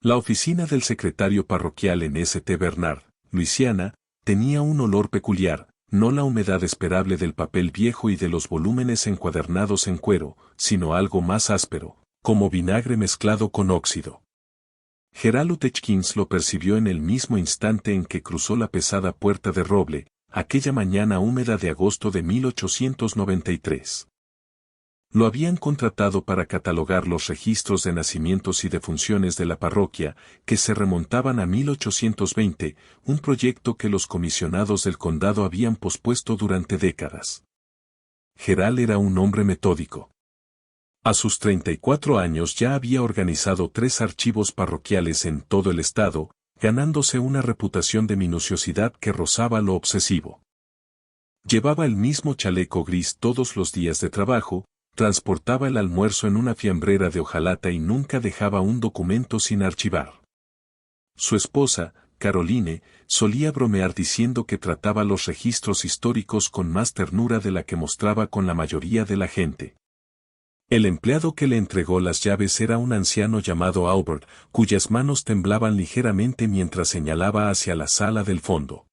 La oficina del secretario parroquial en St. Bernard, Luisiana, tenía un olor peculiar, no la humedad esperable del papel viejo y de los volúmenes encuadernados en cuero, sino algo más áspero, como vinagre mezclado con óxido. Gerald Utechkins lo percibió en el mismo instante en que cruzó la pesada puerta de roble, aquella mañana húmeda de agosto de 1893. Lo habían contratado para catalogar los registros de nacimientos y defunciones de la parroquia, que se remontaban a 1820, un proyecto que los comisionados del condado habían pospuesto durante décadas. Gerald era un hombre metódico. A sus 34 años ya había organizado 3 archivos parroquiales en todo el estado, ganándose una reputación de minuciosidad que rozaba lo obsesivo. Llevaba el mismo chaleco gris todos los días de trabajo, transportaba el almuerzo en una fiambrera de hojalata y nunca dejaba un documento sin archivar. Su esposa, Caroline, solía bromear diciendo que trataba los registros históricos con más ternura de la que mostraba con la mayoría de la gente. El empleado que le entregó las llaves era un anciano llamado Albert, cuyas manos temblaban ligeramente mientras señalaba hacia la sala del fondo.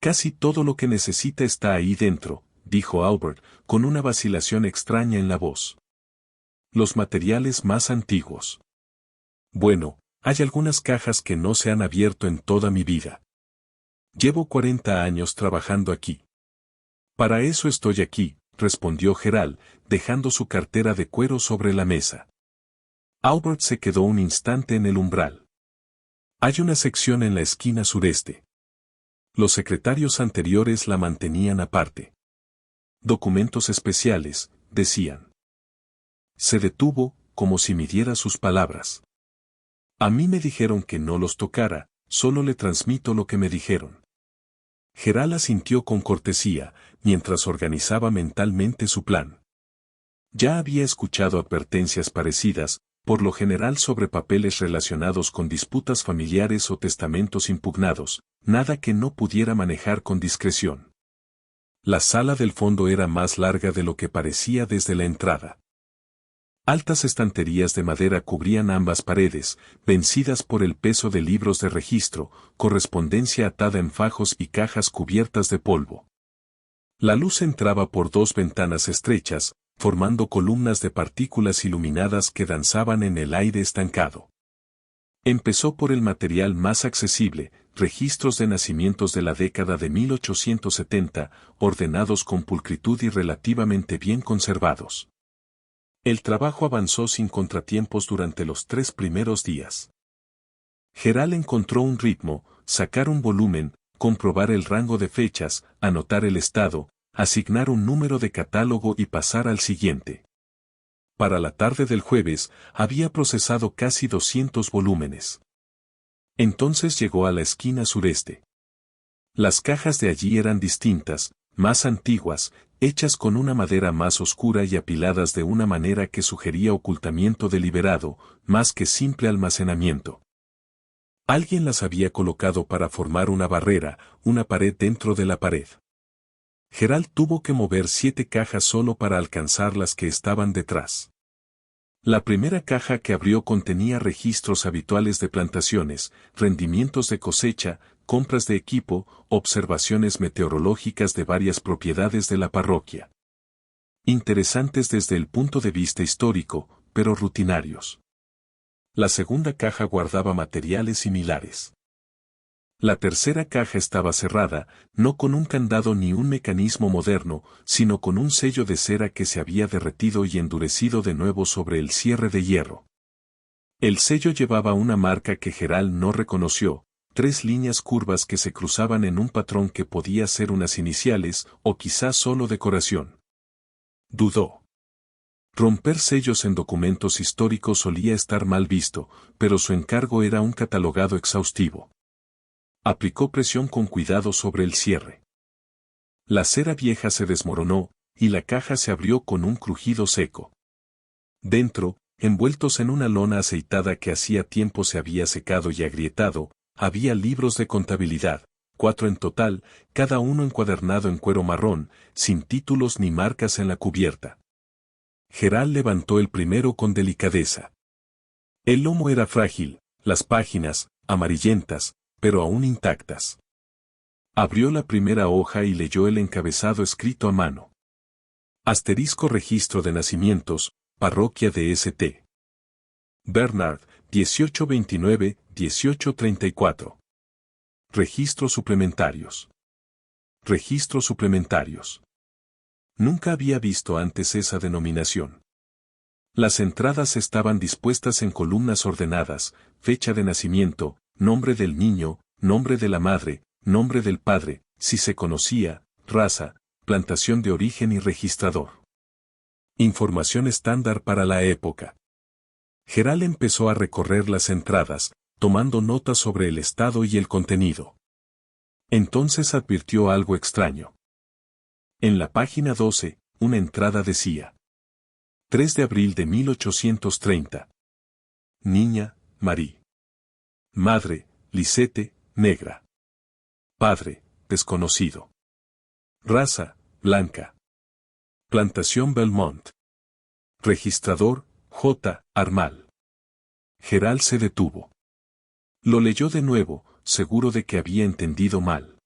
Casi todo lo que necesita está ahí dentro, dijo Albert, con una vacilación extraña en la voz. Los materiales más antiguos. Bueno, hay algunas cajas que no se han abierto en toda mi vida. Llevo 40 años trabajando aquí. Para eso estoy aquí, respondió Gerald, dejando su cartera de cuero sobre la mesa. Albert se quedó un instante en el umbral. Hay una sección en la esquina sureste. Los secretarios anteriores la mantenían aparte. Documentos especiales, decían. Se detuvo, como si midiera sus palabras. A mí me dijeron que no los tocara, solo le transmito lo que me dijeron. Gerald asintió con cortesía, mientras organizaba mentalmente su plan. Ya había escuchado advertencias parecidas, por lo general sobre papeles relacionados con disputas familiares o testamentos impugnados, nada que no pudiera manejar con discreción. La sala del fondo era más larga de lo que parecía desde la entrada. Altas estanterías de madera cubrían ambas paredes, vencidas por el peso de libros de registro, correspondencia atada en fajos y cajas cubiertas de polvo. La luz entraba por 2 ventanas estrechas, formando columnas de partículas iluminadas que danzaban en el aire estancado. Empezó por el material más accesible, registros de nacimientos de la década de 1870, ordenados con pulcritud y relativamente bien conservados. El trabajo avanzó sin contratiempos durante los 3 primeros días. Gerald encontró un ritmo, sacar un volumen, comprobar el rango de fechas, anotar el estado, asignar un número de catálogo y pasar al siguiente. Para la tarde del jueves, había procesado casi 200 volúmenes. Entonces llegó a la esquina sureste. Las cajas de allí eran distintas, más antiguas, hechas con una madera más oscura y apiladas de una manera que sugería ocultamiento deliberado, más que simple almacenamiento. Alguien las había colocado para formar una barrera, una pared dentro de la pared. Gerald tuvo que mover 7 cajas solo para alcanzar las que estaban detrás. La primera caja que abrió contenía registros habituales de plantaciones, rendimientos de cosecha, compras de equipo, observaciones meteorológicas de varias propiedades de la parroquia. Interesantes desde el punto de vista histórico, pero rutinarios. La segunda caja guardaba materiales similares. La tercera caja estaba cerrada, no con un candado ni un mecanismo moderno, sino con un sello de cera que se había derretido y endurecido de nuevo sobre el cierre de hierro. El sello llevaba una marca que Gerald no reconoció, 3 líneas curvas que se cruzaban en un patrón que podía ser unas iniciales o quizás solo decoración. Dudó. Romper sellos en documentos históricos solía estar mal visto, pero su encargo era un catalogado exhaustivo. Aplicó presión con cuidado sobre el cierre. La cera vieja se desmoronó, y la caja se abrió con un crujido seco. Dentro, envueltos en una lona aceitada que hacía tiempo se había secado y agrietado, había libros de contabilidad, 4 en total, cada uno encuadernado en cuero marrón, sin títulos ni marcas en la cubierta. Gerald levantó el primero con delicadeza. El lomo era frágil, las páginas, amarillentas, pero aún intactas. Abrió la primera hoja y leyó el encabezado escrito a mano. Asterisco registro de nacimientos, parroquia de St. Bernard, 1829-1834. Registros suplementarios. Registros suplementarios. Nunca había visto antes esa denominación. Las entradas estaban dispuestas en columnas ordenadas, fecha de nacimiento, nombre del niño, nombre de la madre, nombre del padre, si se conocía, raza, plantación de origen y registrador. Información estándar para la época. Geral empezó a recorrer las entradas, tomando notas sobre el estado y el contenido. Entonces advirtió algo extraño. En la página 12, una entrada decía: 3 de abril de 1830. Niña, Marie. Madre, Lisette, negra. Padre, desconocido. Raza, blanca. Plantación Belmont. Registrador, J. Armal. Geral se detuvo. Lo leyó de nuevo, seguro de que había entendido mal.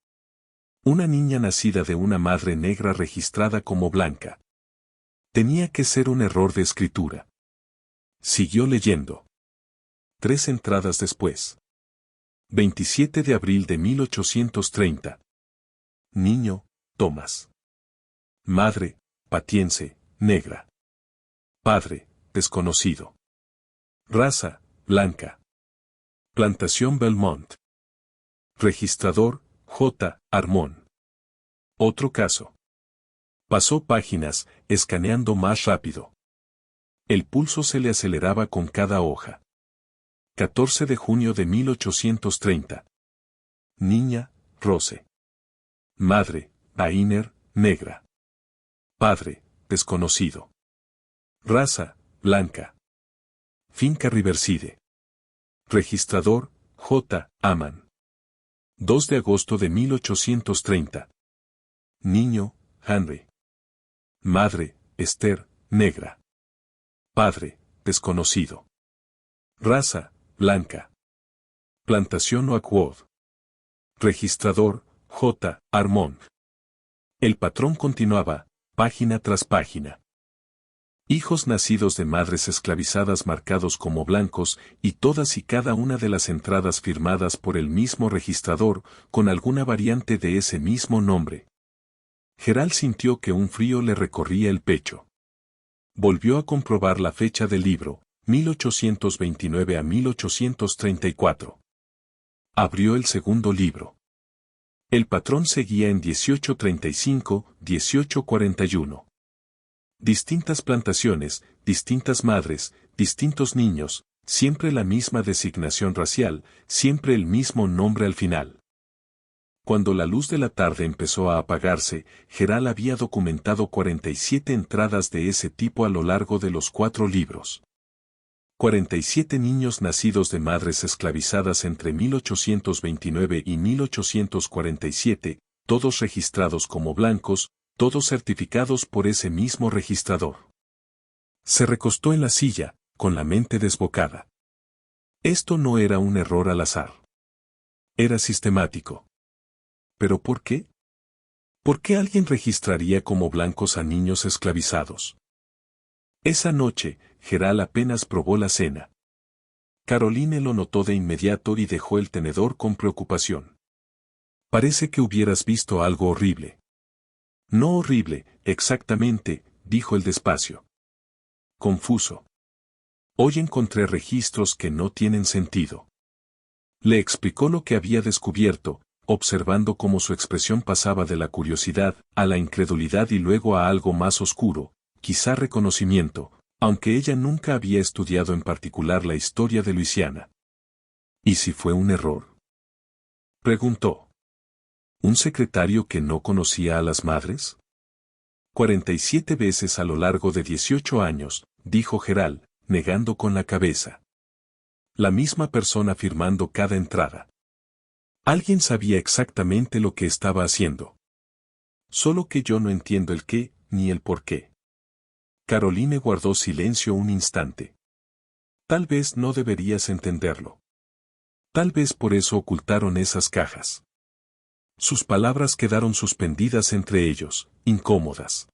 Una niña nacida de una madre negra registrada como blanca. Tenía que ser un error de escritura. Siguió leyendo. 3 entradas después. 27 de abril de 1830. Niño, Thomas. Madre, patiense, negra. Padre, desconocido. Raza, blanca. Plantación Belmont. Registrador, J. Armón. Otro caso. Pasó páginas, escaneando más rápido. El pulso se le aceleraba con cada hoja. 14 de junio de 1830. Niña, Rose. Madre, Ainer, negra. Padre, desconocido. Raza, blanca. Finca Riverside. Registrador, J. Aman. 2 de agosto de 1830. Niño, Henry. Madre, Esther, negra. Padre, desconocido. Raza, blanca. Plantación Oakwood. Registrador, J. Armond. El patrón continuaba, página tras página. Hijos nacidos de madres esclavizadas marcados como blancos y todas y cada una de las entradas firmadas por el mismo registrador, con alguna variante de ese mismo nombre. Geral sintió que un frío le recorría el pecho. Volvió a comprobar la fecha del libro, 1829 a 1834. Abrió el segundo libro. El patrón seguía en 1835-1841. Distintas plantaciones, distintas madres, distintos niños, siempre la misma designación racial, siempre el mismo nombre al final. Cuando la luz de la tarde empezó a apagarse, Geral había documentado 47 entradas de ese tipo a lo largo de los 4 libros. 47 niños nacidos de madres esclavizadas entre 1829 y 1847, todos registrados como blancos, todos certificados por ese mismo registrador. Se recostó en la silla, con la mente desbocada. Esto no era un error al azar. Era sistemático. ¿Pero por qué? ¿Por qué alguien registraría como blancos a niños esclavizados? Esa noche, Geral apenas probó la cena. Caroline lo notó de inmediato y dejó el tenedor con preocupación. Parece que hubieras visto algo horrible. No horrible, exactamente, dijo él despacio. Confuso. Hoy encontré registros que no tienen sentido. Le explicó lo que había descubierto, observando cómo su expresión pasaba de la curiosidad a la incredulidad y luego a algo más oscuro, quizá reconocimiento, aunque ella nunca había estudiado en particular la historia de Luisiana. ¿Y si fue un error? Preguntó. ¿Un secretario que no conocía a las madres? 47 veces a lo largo de 18 años, dijo Geral, negando con la cabeza. La misma persona firmando cada entrada. Alguien sabía exactamente lo que estaba haciendo. Solo que yo no entiendo el qué, ni el por qué. Caroline guardó silencio un instante. Tal vez no deberías entenderlo. Tal vez por eso ocultaron esas cajas. Sus palabras quedaron suspendidas entre ellos, incómodas.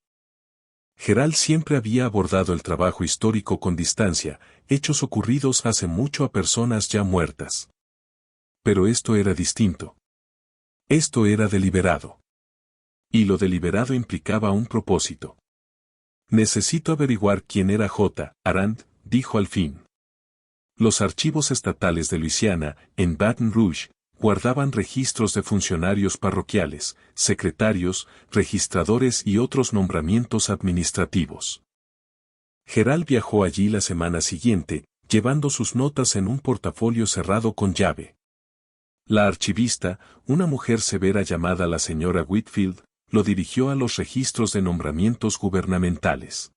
Gerald siempre había abordado el trabajo histórico con distancia, hechos ocurridos hace mucho a personas ya muertas. Pero esto era distinto. Esto era deliberado. Y lo deliberado implicaba un propósito. Necesito averiguar quién era J. Arand, dijo al fin. Los archivos estatales de Luisiana, en Baton Rouge, guardaban registros de funcionarios parroquiales, secretarios, registradores y otros nombramientos administrativos. Gerald viajó allí la semana siguiente, llevando sus notas en un portafolio cerrado con llave. La archivista, una mujer severa llamada la señora Whitfield, lo dirigió a los registros de nombramientos gubernamentales.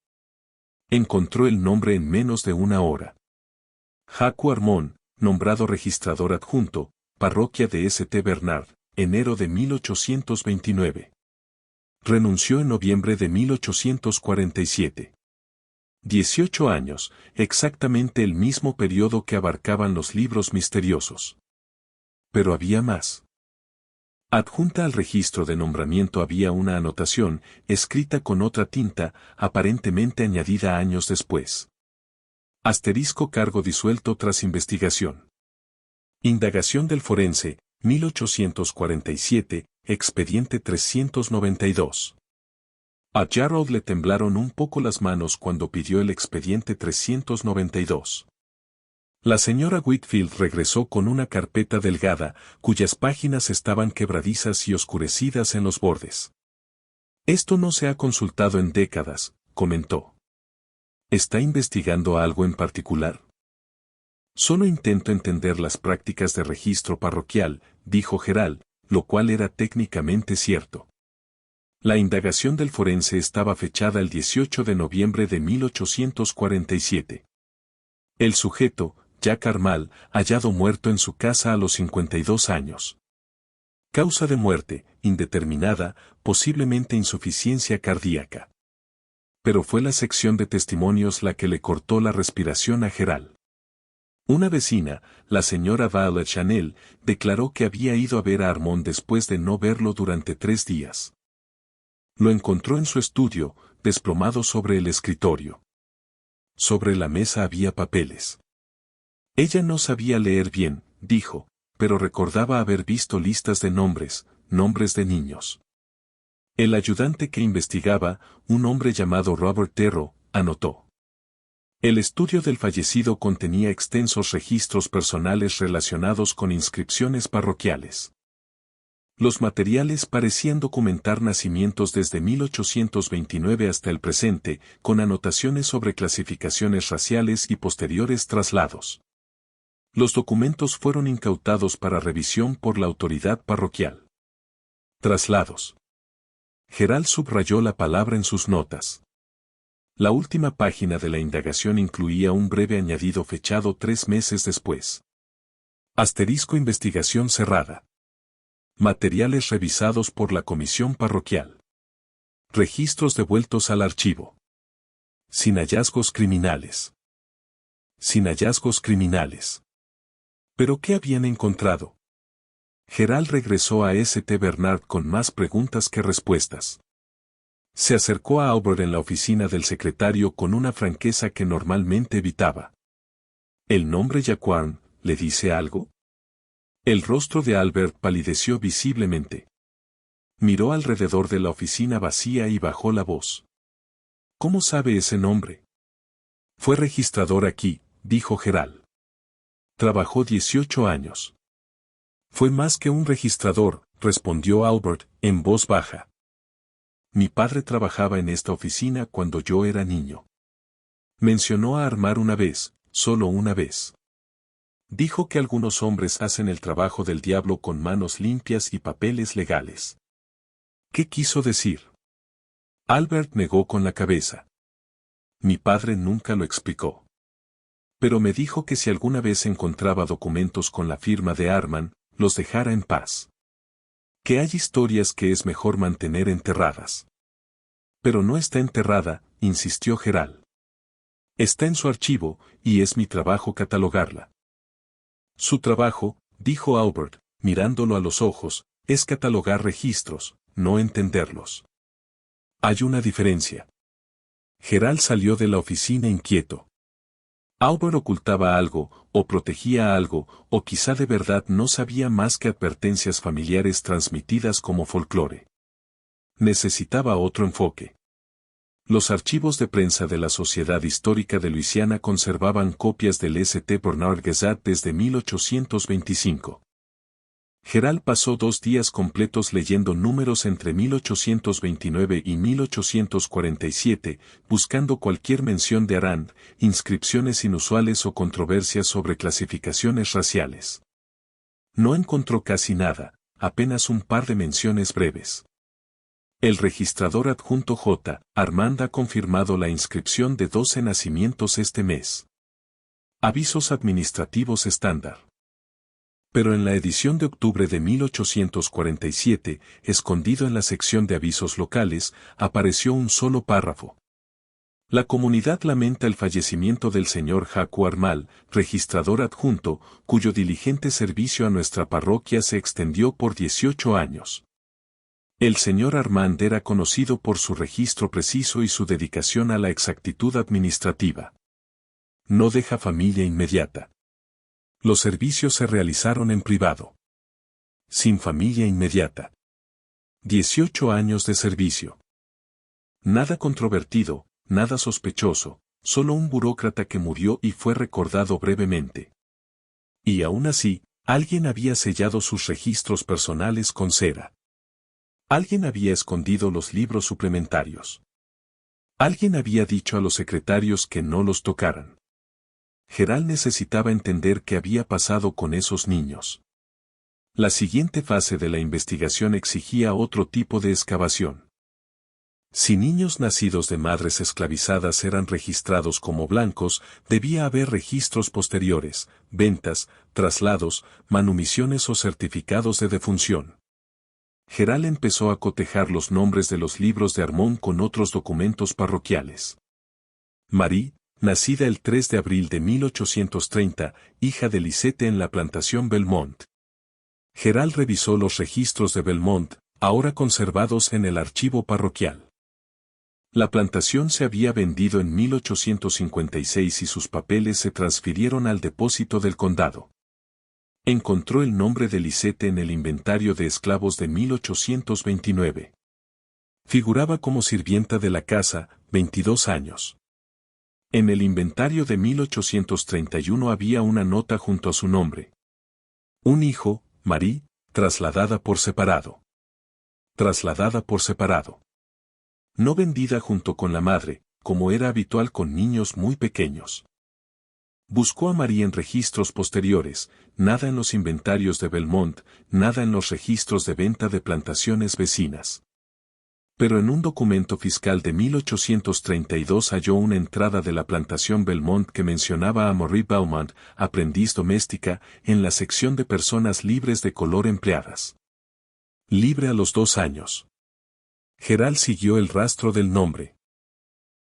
Encontró el nombre en menos de una hora. Jaco Armón, nombrado registrador adjunto, parroquia de St. Bernard, enero de 1829. Renunció en noviembre de 1847. 18 años, exactamente el mismo periodo que abarcaban los libros misteriosos. Pero había más. Adjunta al registro de nombramiento había una anotación, escrita con otra tinta, aparentemente añadida años después. Asterisco cargo disuelto tras investigación. Indagación del forense, 1847, expediente 392. A Jarrod le temblaron un poco las manos cuando pidió el expediente 392. La señora Whitfield regresó con una carpeta delgada, cuyas páginas estaban quebradizas y oscurecidas en los bordes. Esto no se ha consultado en décadas, comentó. ¿Está investigando algo en particular? Solo intento entender las prácticas de registro parroquial, dijo Gerald, lo cual era técnicamente cierto. La indagación del forense estaba fechada el 18 de noviembre de 1847. El sujeto, Jack Armal, hallado muerto en su casa a los 52 años. Causa de muerte, indeterminada, posiblemente insuficiencia cardíaca. Pero fue la sección de testimonios la que le cortó la respiración a Gerald. Una vecina, la señora Violet Chanel, declaró que había ido a ver a Armand después de no verlo durante 3 días. Lo encontró en su estudio, desplomado sobre el escritorio. Sobre la mesa había papeles. Ella no sabía leer bien, dijo, pero recordaba haber visto listas de nombres, nombres de niños. El ayudante que investigaba, un hombre llamado Robert Terro, anotó. El estudio del fallecido contenía extensos registros personales relacionados con inscripciones parroquiales. Los materiales parecían documentar nacimientos desde 1829 hasta el presente, con anotaciones sobre clasificaciones raciales y posteriores traslados. Los documentos fueron incautados para revisión por la autoridad parroquial. Traslados. Gerald subrayó la palabra en sus notas. La última página de la indagación incluía un breve añadido fechado 3 meses después. Asterisco investigación cerrada. Materiales revisados por la comisión parroquial. Registros devueltos al archivo. Sin hallazgos criminales. Sin hallazgos criminales. ¿Pero qué habían encontrado? Gerald regresó a St. Bernard con más preguntas que respuestas. Se acercó a Albert en la oficina del secretario con una franqueza que normalmente evitaba. ¿El nombre Jaquan le dice algo? El rostro de Albert palideció visiblemente. Miró alrededor de la oficina vacía y bajó la voz. ¿Cómo sabe ese nombre? Fue registrador aquí, dijo Gerald. Trabajó 18 años. Fue más que un registrador, respondió Albert, en voz baja. Mi padre trabajaba en esta oficina cuando yo era niño. Mencionó a Armar una vez, solo una vez. Dijo que algunos hombres hacen el trabajo del diablo con manos limpias y papeles legales. ¿Qué quiso decir? Albert negó con la cabeza. Mi padre nunca lo explicó. Pero me dijo que si alguna vez encontraba documentos con la firma de Arman, los dejara en paz. Que hay historias que es mejor mantener enterradas. Pero no está enterrada, insistió Gerald. Está en su archivo, y es mi trabajo catalogarla. Su trabajo, dijo Albert, mirándolo a los ojos, es catalogar registros, no entenderlos. Hay una diferencia. Gerald salió de la oficina inquieto. Albert ocultaba algo, o protegía algo, o quizá de verdad no sabía más que advertencias familiares transmitidas como folclore. Necesitaba otro enfoque. Los archivos de prensa de la Sociedad Histórica de Luisiana conservaban copias del St. Bernard Gazette desde 1825. Gerald pasó 2 días completos leyendo números entre 1829 y 1847, buscando cualquier mención de Arand, inscripciones inusuales o controversias sobre clasificaciones raciales. No encontró casi nada, apenas un par de menciones breves. El registrador adjunto J. Armand ha confirmado la inscripción de 12 nacimientos este mes. Avisos administrativos estándar. Pero en la edición de octubre de 1847, escondido en la sección de avisos locales, apareció un solo párrafo. La comunidad lamenta el fallecimiento del señor Jaco Armal, registrador adjunto, cuyo diligente servicio a nuestra parroquia se extendió por 18 años. El señor Armand era conocido por su registro preciso y su dedicación a la exactitud administrativa. No deja familia inmediata. Los servicios se realizaron en privado. Sin familia inmediata. 18 años de servicio. Nada controvertido, nada sospechoso, solo un burócrata que murió y fue recordado brevemente. Y aún así, alguien había sellado sus registros personales con cera. Alguien había escondido los libros suplementarios. Alguien había dicho a los secretarios que no los tocaran. Gerald necesitaba entender qué había pasado con esos niños. La siguiente fase de la investigación exigía otro tipo de excavación. Si niños nacidos de madres esclavizadas eran registrados como blancos, debía haber registros posteriores, ventas, traslados, manumisiones o certificados de defunción. Gerald empezó a cotejar los nombres de los libros de Armand con otros documentos parroquiales. Marie, nacida el 3 de abril de 1830, hija de Lisette en la plantación Belmont. Gerald revisó los registros de Belmont, ahora conservados en el archivo parroquial. La plantación se había vendido en 1856 y sus papeles se transfirieron al depósito del condado. Encontró el nombre de Lisette en el inventario de esclavos de 1829. Figuraba como sirvienta de la casa, 22 años. En el inventario de 1831 había una nota junto a su nombre. Un hijo, Marie, trasladada por separado. Trasladada por separado. No vendida junto con la madre, como era habitual con niños muy pequeños. Buscó a Marie en registros posteriores, nada en los inventarios de Belmont, nada en los registros de venta de plantaciones vecinas. Pero en un documento fiscal de 1832 halló una entrada de la plantación Belmont que mencionaba a Marie Belmont, aprendiz doméstica, en la sección de personas libres de color empleadas. Libre a los 2 años. Gerald siguió el rastro del nombre.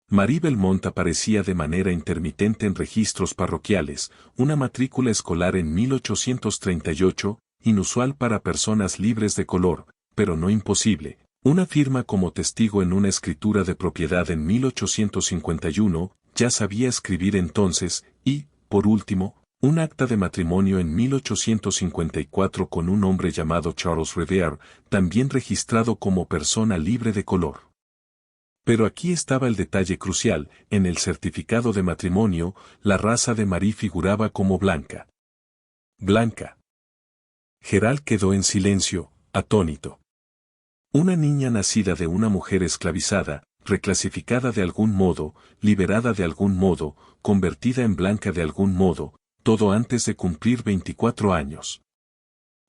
Marie Belmont aparecía de manera intermitente en registros parroquiales, una matrícula escolar en 1838, inusual para personas libres de color, pero no imposible. Una firma como testigo en una escritura de propiedad en 1851, ya sabía escribir entonces, y, por último, un acta de matrimonio en 1854 con un hombre llamado Charles Riviere, también registrado como persona libre de color. Pero aquí estaba el detalle crucial, en el certificado de matrimonio, la raza de Marie figuraba como blanca. Blanca. Gerald quedó en silencio, atónito. Una niña nacida de una mujer esclavizada, reclasificada de algún modo, liberada de algún modo, convertida en blanca de algún modo, todo antes de cumplir 24 años.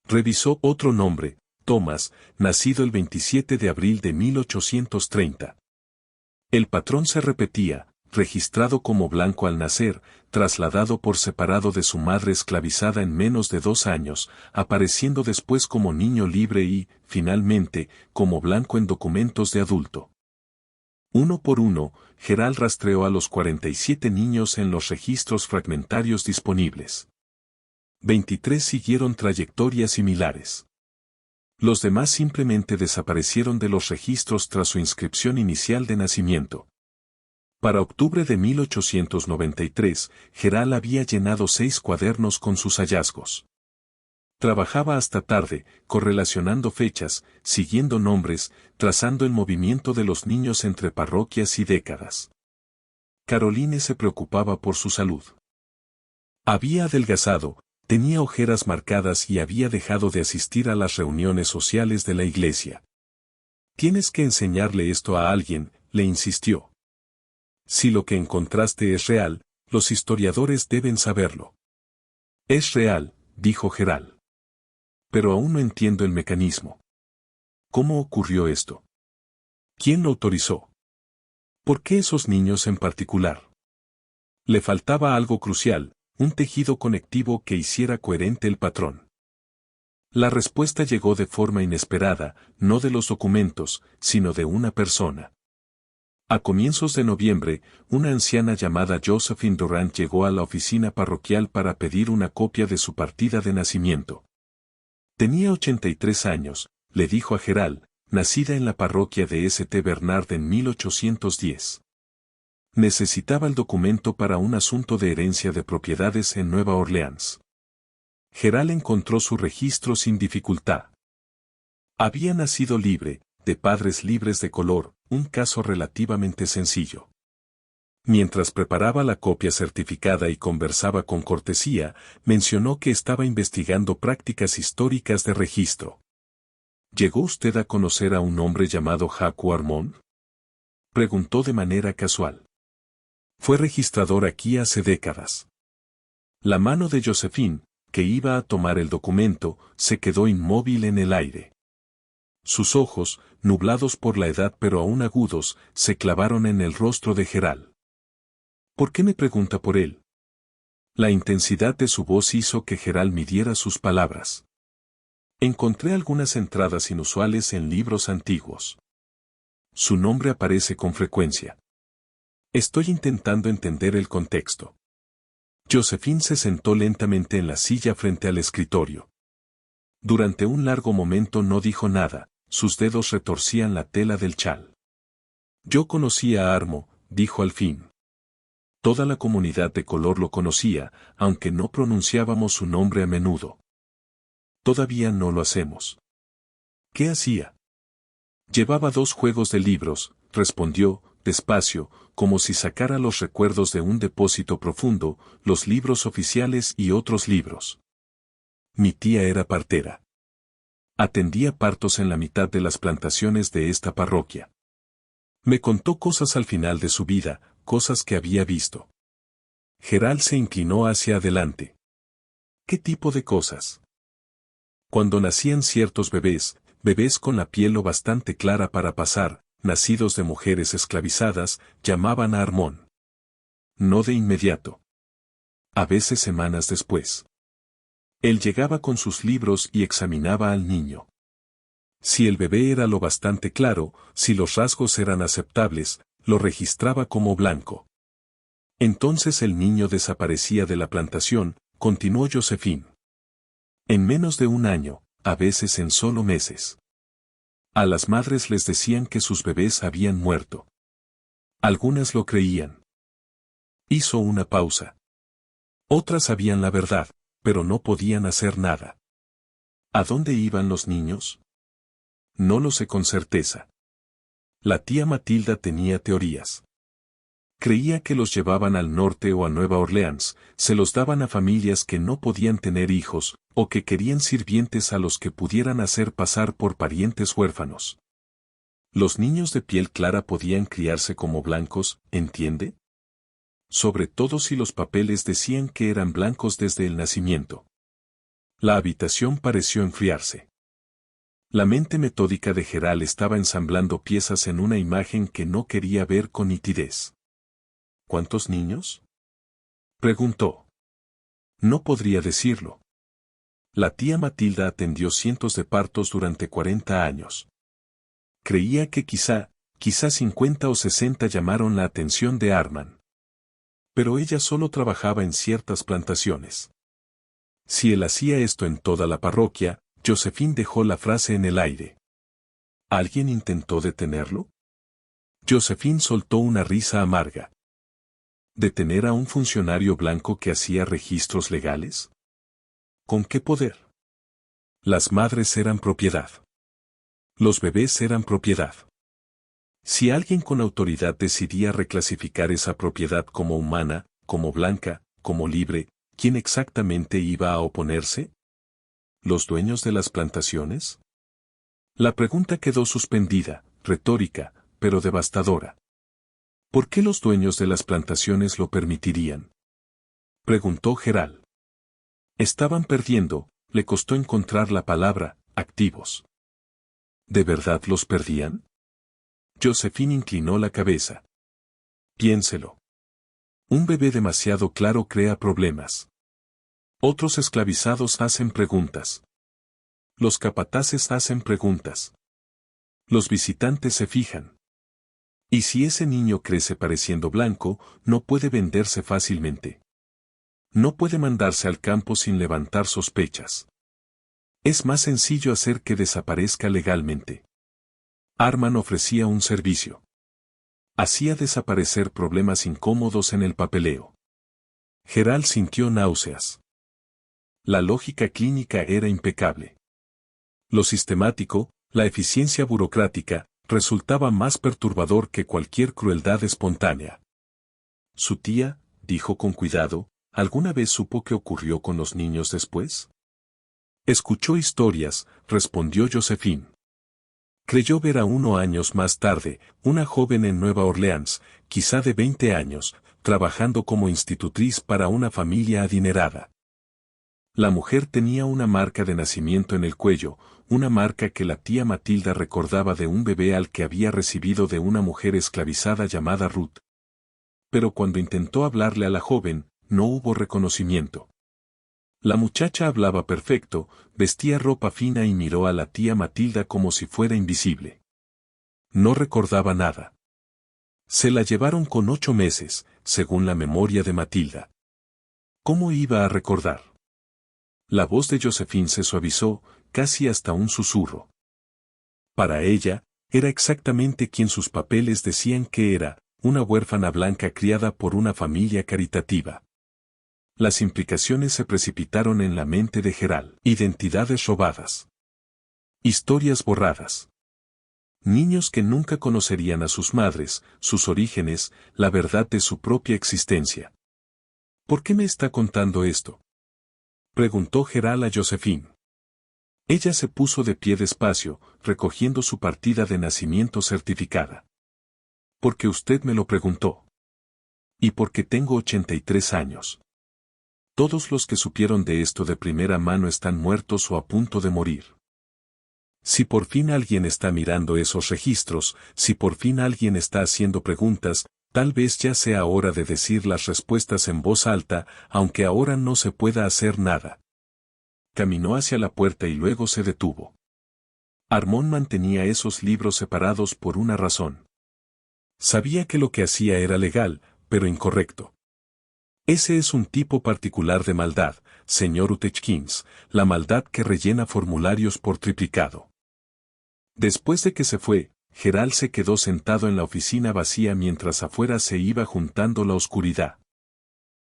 Revisó otro nombre, Thomas, nacido el 27 de abril de 1830. El patrón se repetía, registrado como blanco al nacer, trasladado por separado de su madre esclavizada en menos de 2 años, apareciendo después como niño libre y, finalmente, como blanco en documentos de adulto. Uno por uno, Gerald rastreó a los 47 niños en los registros fragmentarios disponibles. 23 siguieron trayectorias similares. Los demás simplemente desaparecieron de los registros tras su inscripción inicial de nacimiento. Para octubre de 1893, Geral había llenado 6 cuadernos con sus hallazgos. Trabajaba hasta tarde, correlacionando fechas, siguiendo nombres, trazando el movimiento de los niños entre parroquias y décadas. Caroline se preocupaba por su salud. Había adelgazado, tenía ojeras marcadas y había dejado de asistir a las reuniones sociales de la iglesia. «Tienes que enseñarle esto a alguien», le insistió. «Si lo que encontraste es real, los historiadores deben saberlo». «Es real», dijo Geral. «Pero aún no entiendo el mecanismo. ¿Cómo ocurrió esto? ¿Quién lo autorizó? ¿Por qué esos niños en particular?» Le faltaba algo crucial, un tejido conectivo que hiciera coherente el patrón. La respuesta llegó de forma inesperada, no de los documentos, sino de una persona. A comienzos de noviembre, una anciana llamada Josephine Durant llegó a la oficina parroquial para pedir una copia de su partida de nacimiento. Tenía 83 años, le dijo a Geral, nacida en la parroquia de St. Bernard en 1810. Necesitaba el documento para un asunto de herencia de propiedades en Nueva Orleans. Geral encontró su registro sin dificultad. Había nacido libre, de padres libres de color, un caso relativamente sencillo. Mientras preparaba la copia certificada y conversaba con cortesía, mencionó que estaba investigando prácticas históricas de registro. ¿Llegó usted a conocer a un hombre llamado Jacques Armand?, preguntó de manera casual. Fue registrador aquí hace décadas. La mano de Josephine, que iba a tomar el documento, se quedó inmóvil en el aire. Sus ojos, nublados por la edad pero aún agudos, se clavaron en el rostro de Geral. ¿Por qué me pregunta por él? La intensidad de su voz hizo que Geral midiera sus palabras. Encontré algunas entradas inusuales en libros antiguos. Su nombre aparece con frecuencia. Estoy intentando entender el contexto. Josephine se sentó lentamente en la silla frente al escritorio. Durante un largo momento no dijo nada, sus dedos retorcían la tela del chal. Yo conocí a Armo, dijo al fin. Toda la comunidad de color lo conocía, aunque no pronunciábamos su nombre a menudo. Todavía no lo hacemos. ¿Qué hacía? Llevaba 2 juegos de libros, respondió, despacio, como si sacara los recuerdos de un depósito profundo, los libros oficiales y otros libros. Mi tía era partera. Atendía partos en la mitad de las plantaciones de esta parroquia. Me contó cosas al final de su vida, cosas que había visto. Geral se inclinó hacia adelante. ¿Qué tipo de cosas? Cuando nacían ciertos bebés, bebés con la piel lo bastante clara para pasar, nacidos de mujeres esclavizadas, llamaban a Armand. No de inmediato. A veces semanas después. Él llegaba con sus libros y examinaba al niño. Si el bebé era lo bastante claro, si los rasgos eran aceptables, lo registraba como blanco. Entonces el niño desaparecía de la plantación, continuó Josephine. En menos de un año, a veces en solo meses. A las madres les decían que sus bebés habían muerto. Algunas lo creían. Hizo una pausa. Otras sabían la verdad, pero no podían hacer nada. ¿A dónde iban los niños? No lo sé con certeza. La tía Matilda tenía teorías. Creía que los llevaban al norte o a Nueva Orleans, se los daban a familias que no podían tener hijos, o que querían sirvientes a los que pudieran hacer pasar por parientes huérfanos. Los niños de piel clara podían criarse como blancos, ¿entiende? Sobre todo si los papeles decían que eran blancos desde el nacimiento. La habitación pareció enfriarse. La mente metódica de Geral estaba ensamblando piezas en una imagen que no quería ver con nitidez. ¿Cuántos niños?, preguntó. No podría decirlo. La tía Matilda atendió cientos de partos durante 40 años. Creía que quizá 50 o 60 llamaron la atención de Armand. Pero ella solo trabajaba en ciertas plantaciones. Si él hacía esto en toda la parroquia, Josephine dejó la frase en el aire. ¿Alguien intentó detenerlo? Josephine soltó una risa amarga. ¿Detener a un funcionario blanco que hacía registros legales? ¿Con qué poder? Las madres eran propiedad. Los bebés eran propiedad. Si alguien con autoridad decidía reclasificar esa propiedad como humana, como blanca, como libre, ¿quién exactamente iba a oponerse? ¿Los dueños de las plantaciones? La pregunta quedó suspendida, retórica, pero devastadora. ¿Por qué los dueños de las plantaciones lo permitirían? Preguntó Geral. Estaban perdiendo, le costó encontrar la palabra, activos. ¿De verdad los perdían? Josephine inclinó la cabeza. Piénselo. Un bebé demasiado claro crea problemas. Otros esclavizados hacen preguntas. Los capataces hacen preguntas. Los visitantes se fijan. Y si ese niño crece pareciendo blanco, no puede venderse fácilmente. No puede mandarse al campo sin levantar sospechas. Es más sencillo hacer que desaparezca legalmente. Arman ofrecía un servicio. Hacía desaparecer problemas incómodos en el papeleo. Geral sintió náuseas. La lógica clínica era impecable. Lo sistemático, la eficiencia burocrática, resultaba más perturbador que cualquier crueldad espontánea. Su tía, dijo con cuidado, ¿alguna vez supo qué ocurrió con los niños después? Escuchó historias, respondió Josephine. Creyó ver a uno años más tarde, una joven en Nueva Orleans, quizá de 20 años, trabajando como institutriz para una familia adinerada. La mujer tenía una marca de nacimiento en el cuello, una marca que la tía Matilda recordaba de un bebé al que había recibido de una mujer esclavizada llamada Ruth. Pero cuando intentó hablarle a la joven, no hubo reconocimiento. La muchacha hablaba perfecto, vestía ropa fina y miró a la tía Matilda como si fuera invisible. No recordaba nada. Se la llevaron con 8 meses, según la memoria de Matilda. ¿Cómo iba a recordar? La voz de Josephine se suavizó, casi hasta un susurro. Para ella, era exactamente quien sus papeles decían que era, una huérfana blanca criada por una familia caritativa. Las implicaciones se precipitaron en la mente de Geral. Identidades robadas. Historias borradas. Niños que nunca conocerían a sus madres, sus orígenes, la verdad de su propia existencia. ¿Por qué me está contando esto? Preguntó Geral a Josephine. Ella se puso de pie despacio, recogiendo su partida de nacimiento certificada. Porque usted me lo preguntó. Y porque tengo 83 años. Todos los que supieron de esto de primera mano están muertos o a punto de morir. Si por fin alguien está mirando esos registros, si por fin alguien está haciendo preguntas, tal vez ya sea hora de decir las respuestas en voz alta, aunque ahora no se pueda hacer nada. Caminó hacia la puerta y luego se detuvo. Armón mantenía esos libros separados por una razón. Sabía que lo que hacía era legal, pero incorrecto. Ese es un tipo particular de maldad, señor Utechkins, la maldad que rellena formularios por triplicado. Después de que se fue, Geral se quedó sentado en la oficina vacía mientras afuera se iba juntando la oscuridad.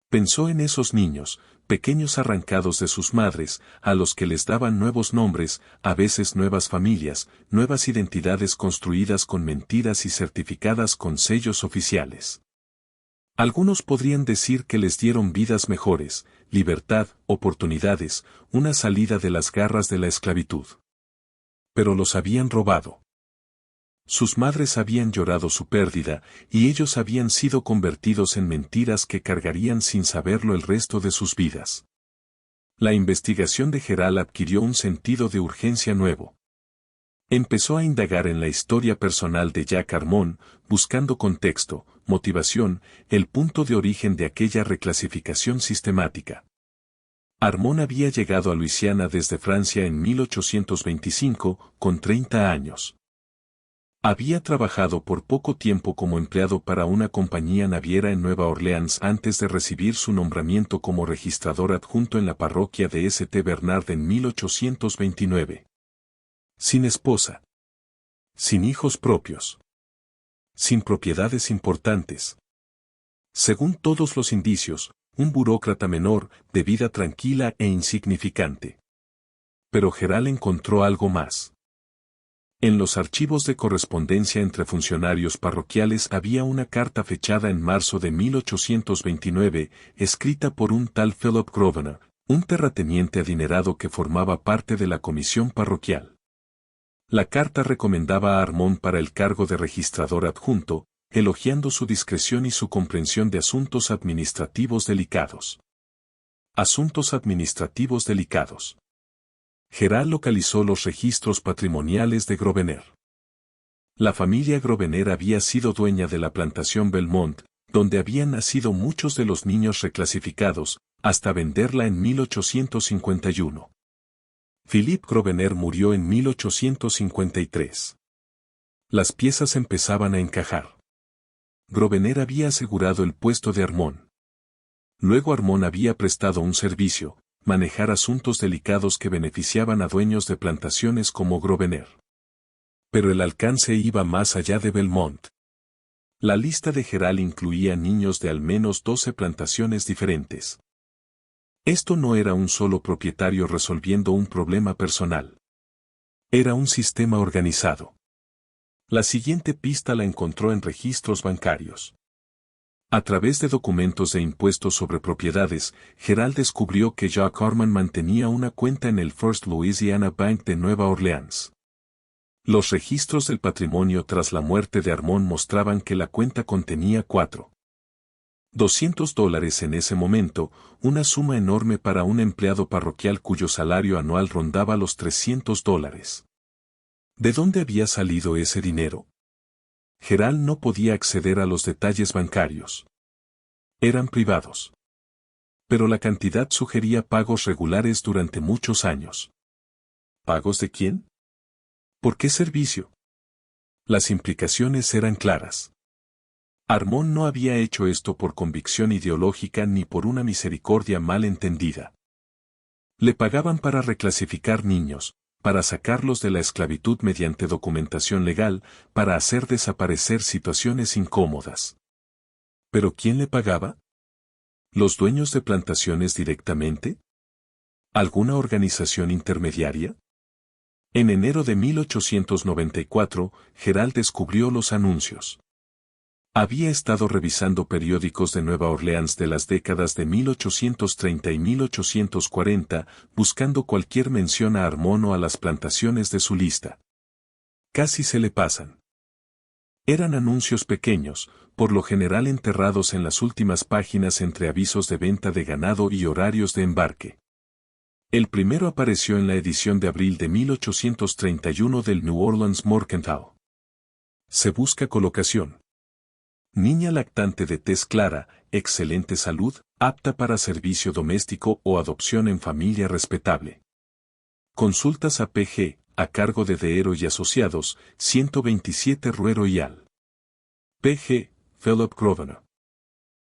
Pensó en esos niños, pequeños arrancados de sus madres, a los que les daban nuevos nombres, a veces nuevas familias, nuevas identidades construidas con mentiras y certificadas con sellos oficiales. Algunos podrían decir que les dieron vidas mejores, libertad, oportunidades, una salida de las garras de la esclavitud. Pero los habían robado. Sus madres habían llorado su pérdida, y ellos habían sido convertidos en mentiras que cargarían sin saberlo el resto de sus vidas. La investigación de Geral adquirió un sentido de urgencia nuevo. Empezó a indagar en la historia personal de Jack Armón, buscando contexto, motivación, el punto de origen de aquella reclasificación sistemática. Armón había llegado a Luisiana desde Francia en 1825, con 30 años. Había trabajado por poco tiempo como empleado para una compañía naviera en Nueva Orleans antes de recibir su nombramiento como registrador adjunto en la parroquia de St. Bernard en 1829. Sin esposa. Sin hijos propios. Sin propiedades importantes. Según todos los indicios, un burócrata menor, de vida tranquila e insignificante. Pero Gerald encontró algo más. En los archivos de correspondencia entre funcionarios parroquiales había una carta fechada en marzo de 1829, escrita por un tal Philip Grosvenor, un terrateniente adinerado que formaba parte de la comisión parroquial. La carta recomendaba a Armand para el cargo de registrador adjunto, elogiando su discreción y su comprensión de asuntos administrativos delicados. Asuntos administrativos delicados. Gerald localizó los registros patrimoniales de Grosvenor. La familia Grosvenor había sido dueña de la plantación Belmont, donde habían nacido muchos de los niños reclasificados, hasta venderla en 1851. Philippe Grosvenor murió en 1853. Las piezas empezaban a encajar. Grosvenor había asegurado el puesto de Armand. Luego Armand había prestado un servicio, manejar asuntos delicados que beneficiaban a dueños de plantaciones como Grosvenor. Pero el alcance iba más allá de Belmont. La lista de Gerald incluía niños de al menos 12 plantaciones diferentes. Esto no era un solo propietario resolviendo un problema personal. Era un sistema organizado. La siguiente pista la encontró en registros bancarios. A través de documentos de impuestos sobre propiedades, Gerald descubrió que Jacques Armand mantenía una cuenta en el First Louisiana Bank de Nueva Orleans. Los registros del patrimonio tras la muerte de Armand mostraban que la cuenta contenía $200 en ese momento, una suma enorme para un empleado parroquial cuyo salario anual rondaba los $300. ¿De dónde había salido ese dinero? Gerald no podía acceder a los detalles bancarios. Eran privados. Pero la cantidad sugería pagos regulares durante muchos años. ¿Pagos de quién? ¿Por qué servicio? Las implicaciones eran claras. Armand no había hecho esto por convicción ideológica ni por una misericordia mal entendida. Le pagaban para reclasificar niños, para sacarlos de la esclavitud mediante documentación legal, para hacer desaparecer situaciones incómodas. ¿Pero quién le pagaba? ¿Los dueños de plantaciones directamente? ¿Alguna organización intermediaria? En enero de 1894, Gerald descubrió los anuncios. Había estado revisando periódicos de Nueva Orleans de las décadas de 1830 y 1840, buscando cualquier mención a Armand o a las plantaciones de su lista. Casi se le pasan. Eran anuncios pequeños, por lo general enterrados en las últimas páginas entre avisos de venta de ganado y horarios de embarque. El primero apareció en la edición de abril de 1831 del New Orleans Mercantile. Se busca colocación. Niña lactante de tez clara, excelente salud, apta para servicio doméstico o adopción en familia respetable. Consultas a PG, a cargo de Deero y Asociados, 127 Ruero y al. PG, Philip Grosvenor.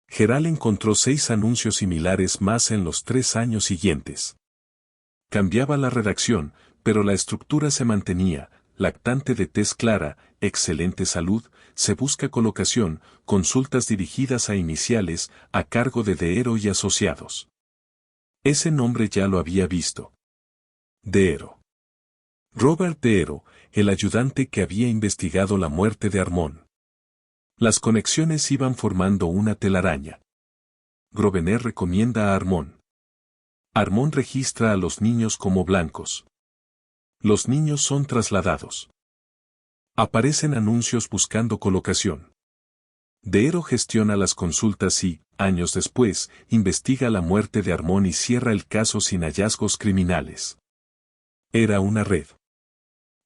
Gerald encontró 6 anuncios similares más en los 3 años siguientes. Cambiaba la redacción, pero la estructura se mantenía: lactante de tez clara, excelente salud, se busca colocación, consultas dirigidas a iniciales, a cargo de Deero y Asociados. Ese nombre ya lo había visto. Deero. Robert Deero, el ayudante que había investigado la muerte de Armand. Las conexiones iban formando una telaraña. Grosvenor recomienda a Armand. Armand registra a los niños como blancos. Los niños son trasladados. Aparecen anuncios buscando colocación. Deero gestiona las consultas y, años después, investiga la muerte de Armand y cierra el caso sin hallazgos criminales. Era una red.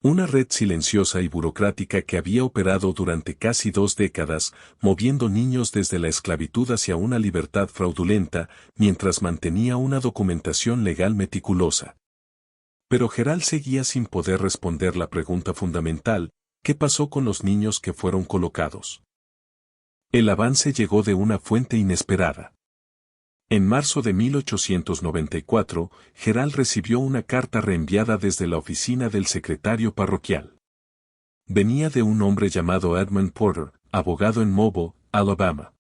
Una red silenciosa y burocrática que había operado durante casi 2 décadas, moviendo niños desde la esclavitud hacia una libertad fraudulenta, mientras mantenía una documentación legal meticulosa. Pero Gerald seguía sin poder responder la pregunta fundamental: ¿Qué pasó con los niños que fueron colocados? El avance llegó de una fuente inesperada. En marzo de 1894, Gerald recibió una carta reenviada desde la oficina del secretario parroquial. Venía de un hombre llamado Edmund Porter, abogado en Mobile, Alabama.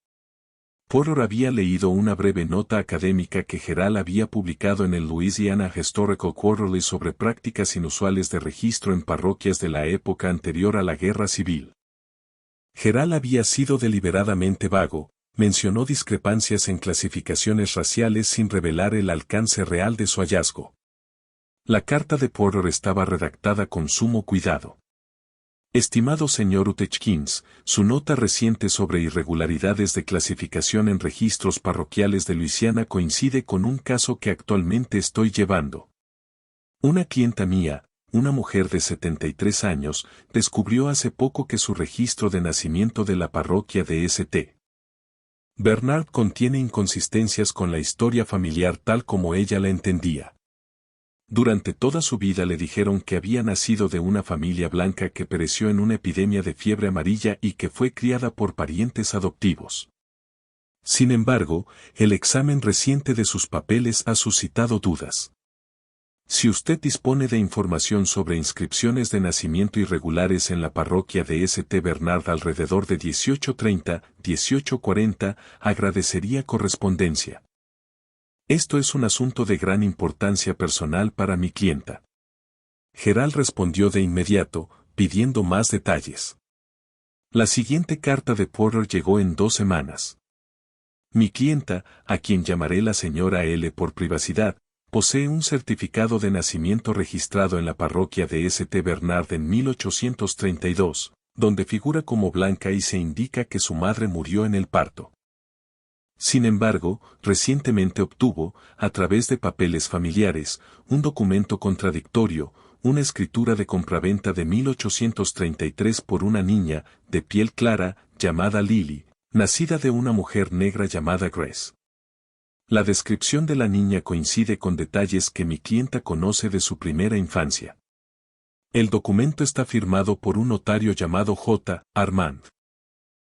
Porter había leído una breve nota académica que Gerald había publicado en el Louisiana Historical Quarterly sobre prácticas inusuales de registro en parroquias de la época anterior a la Guerra Civil. Gerald había sido deliberadamente vago, mencionó discrepancias en clasificaciones raciales sin revelar el alcance real de su hallazgo. La carta de Porter estaba redactada con sumo cuidado. Estimado señor Utechkins, su nota reciente sobre irregularidades de clasificación en registros parroquiales de Luisiana coincide con un caso que actualmente estoy llevando. Una clienta mía, una mujer de 73 años, descubrió hace poco que su registro de nacimiento de la parroquia de St. Bernard contiene inconsistencias con la historia familiar tal como ella la entendía. Durante toda su vida le dijeron que había nacido de una familia blanca que pereció en una epidemia de fiebre amarilla y que fue criada por parientes adoptivos. Sin embargo, el examen reciente de sus papeles ha suscitado dudas. Si usted dispone de información sobre inscripciones de nacimiento irregulares en la parroquia de St. Bernard alrededor de 1830-1840, agradecería correspondencia. Esto es un asunto de gran importancia personal para mi clienta. Gerald respondió de inmediato, pidiendo más detalles. La siguiente carta de Porter llegó en 2 semanas. Mi clienta, a quien llamaré la señora L por privacidad, posee un certificado de nacimiento registrado en la parroquia de St. Bernard en 1832, donde figura como blanca y se indica que su madre murió en el parto. Sin embargo, recientemente obtuvo, a través de papeles familiares, un documento contradictorio, una escritura de compraventa de 1833 por una niña, de piel clara, llamada Lily, nacida de una mujer negra llamada Grace. La descripción de la niña coincide con detalles que mi clienta conoce de su primera infancia. El documento está firmado por un notario llamado J. Armand.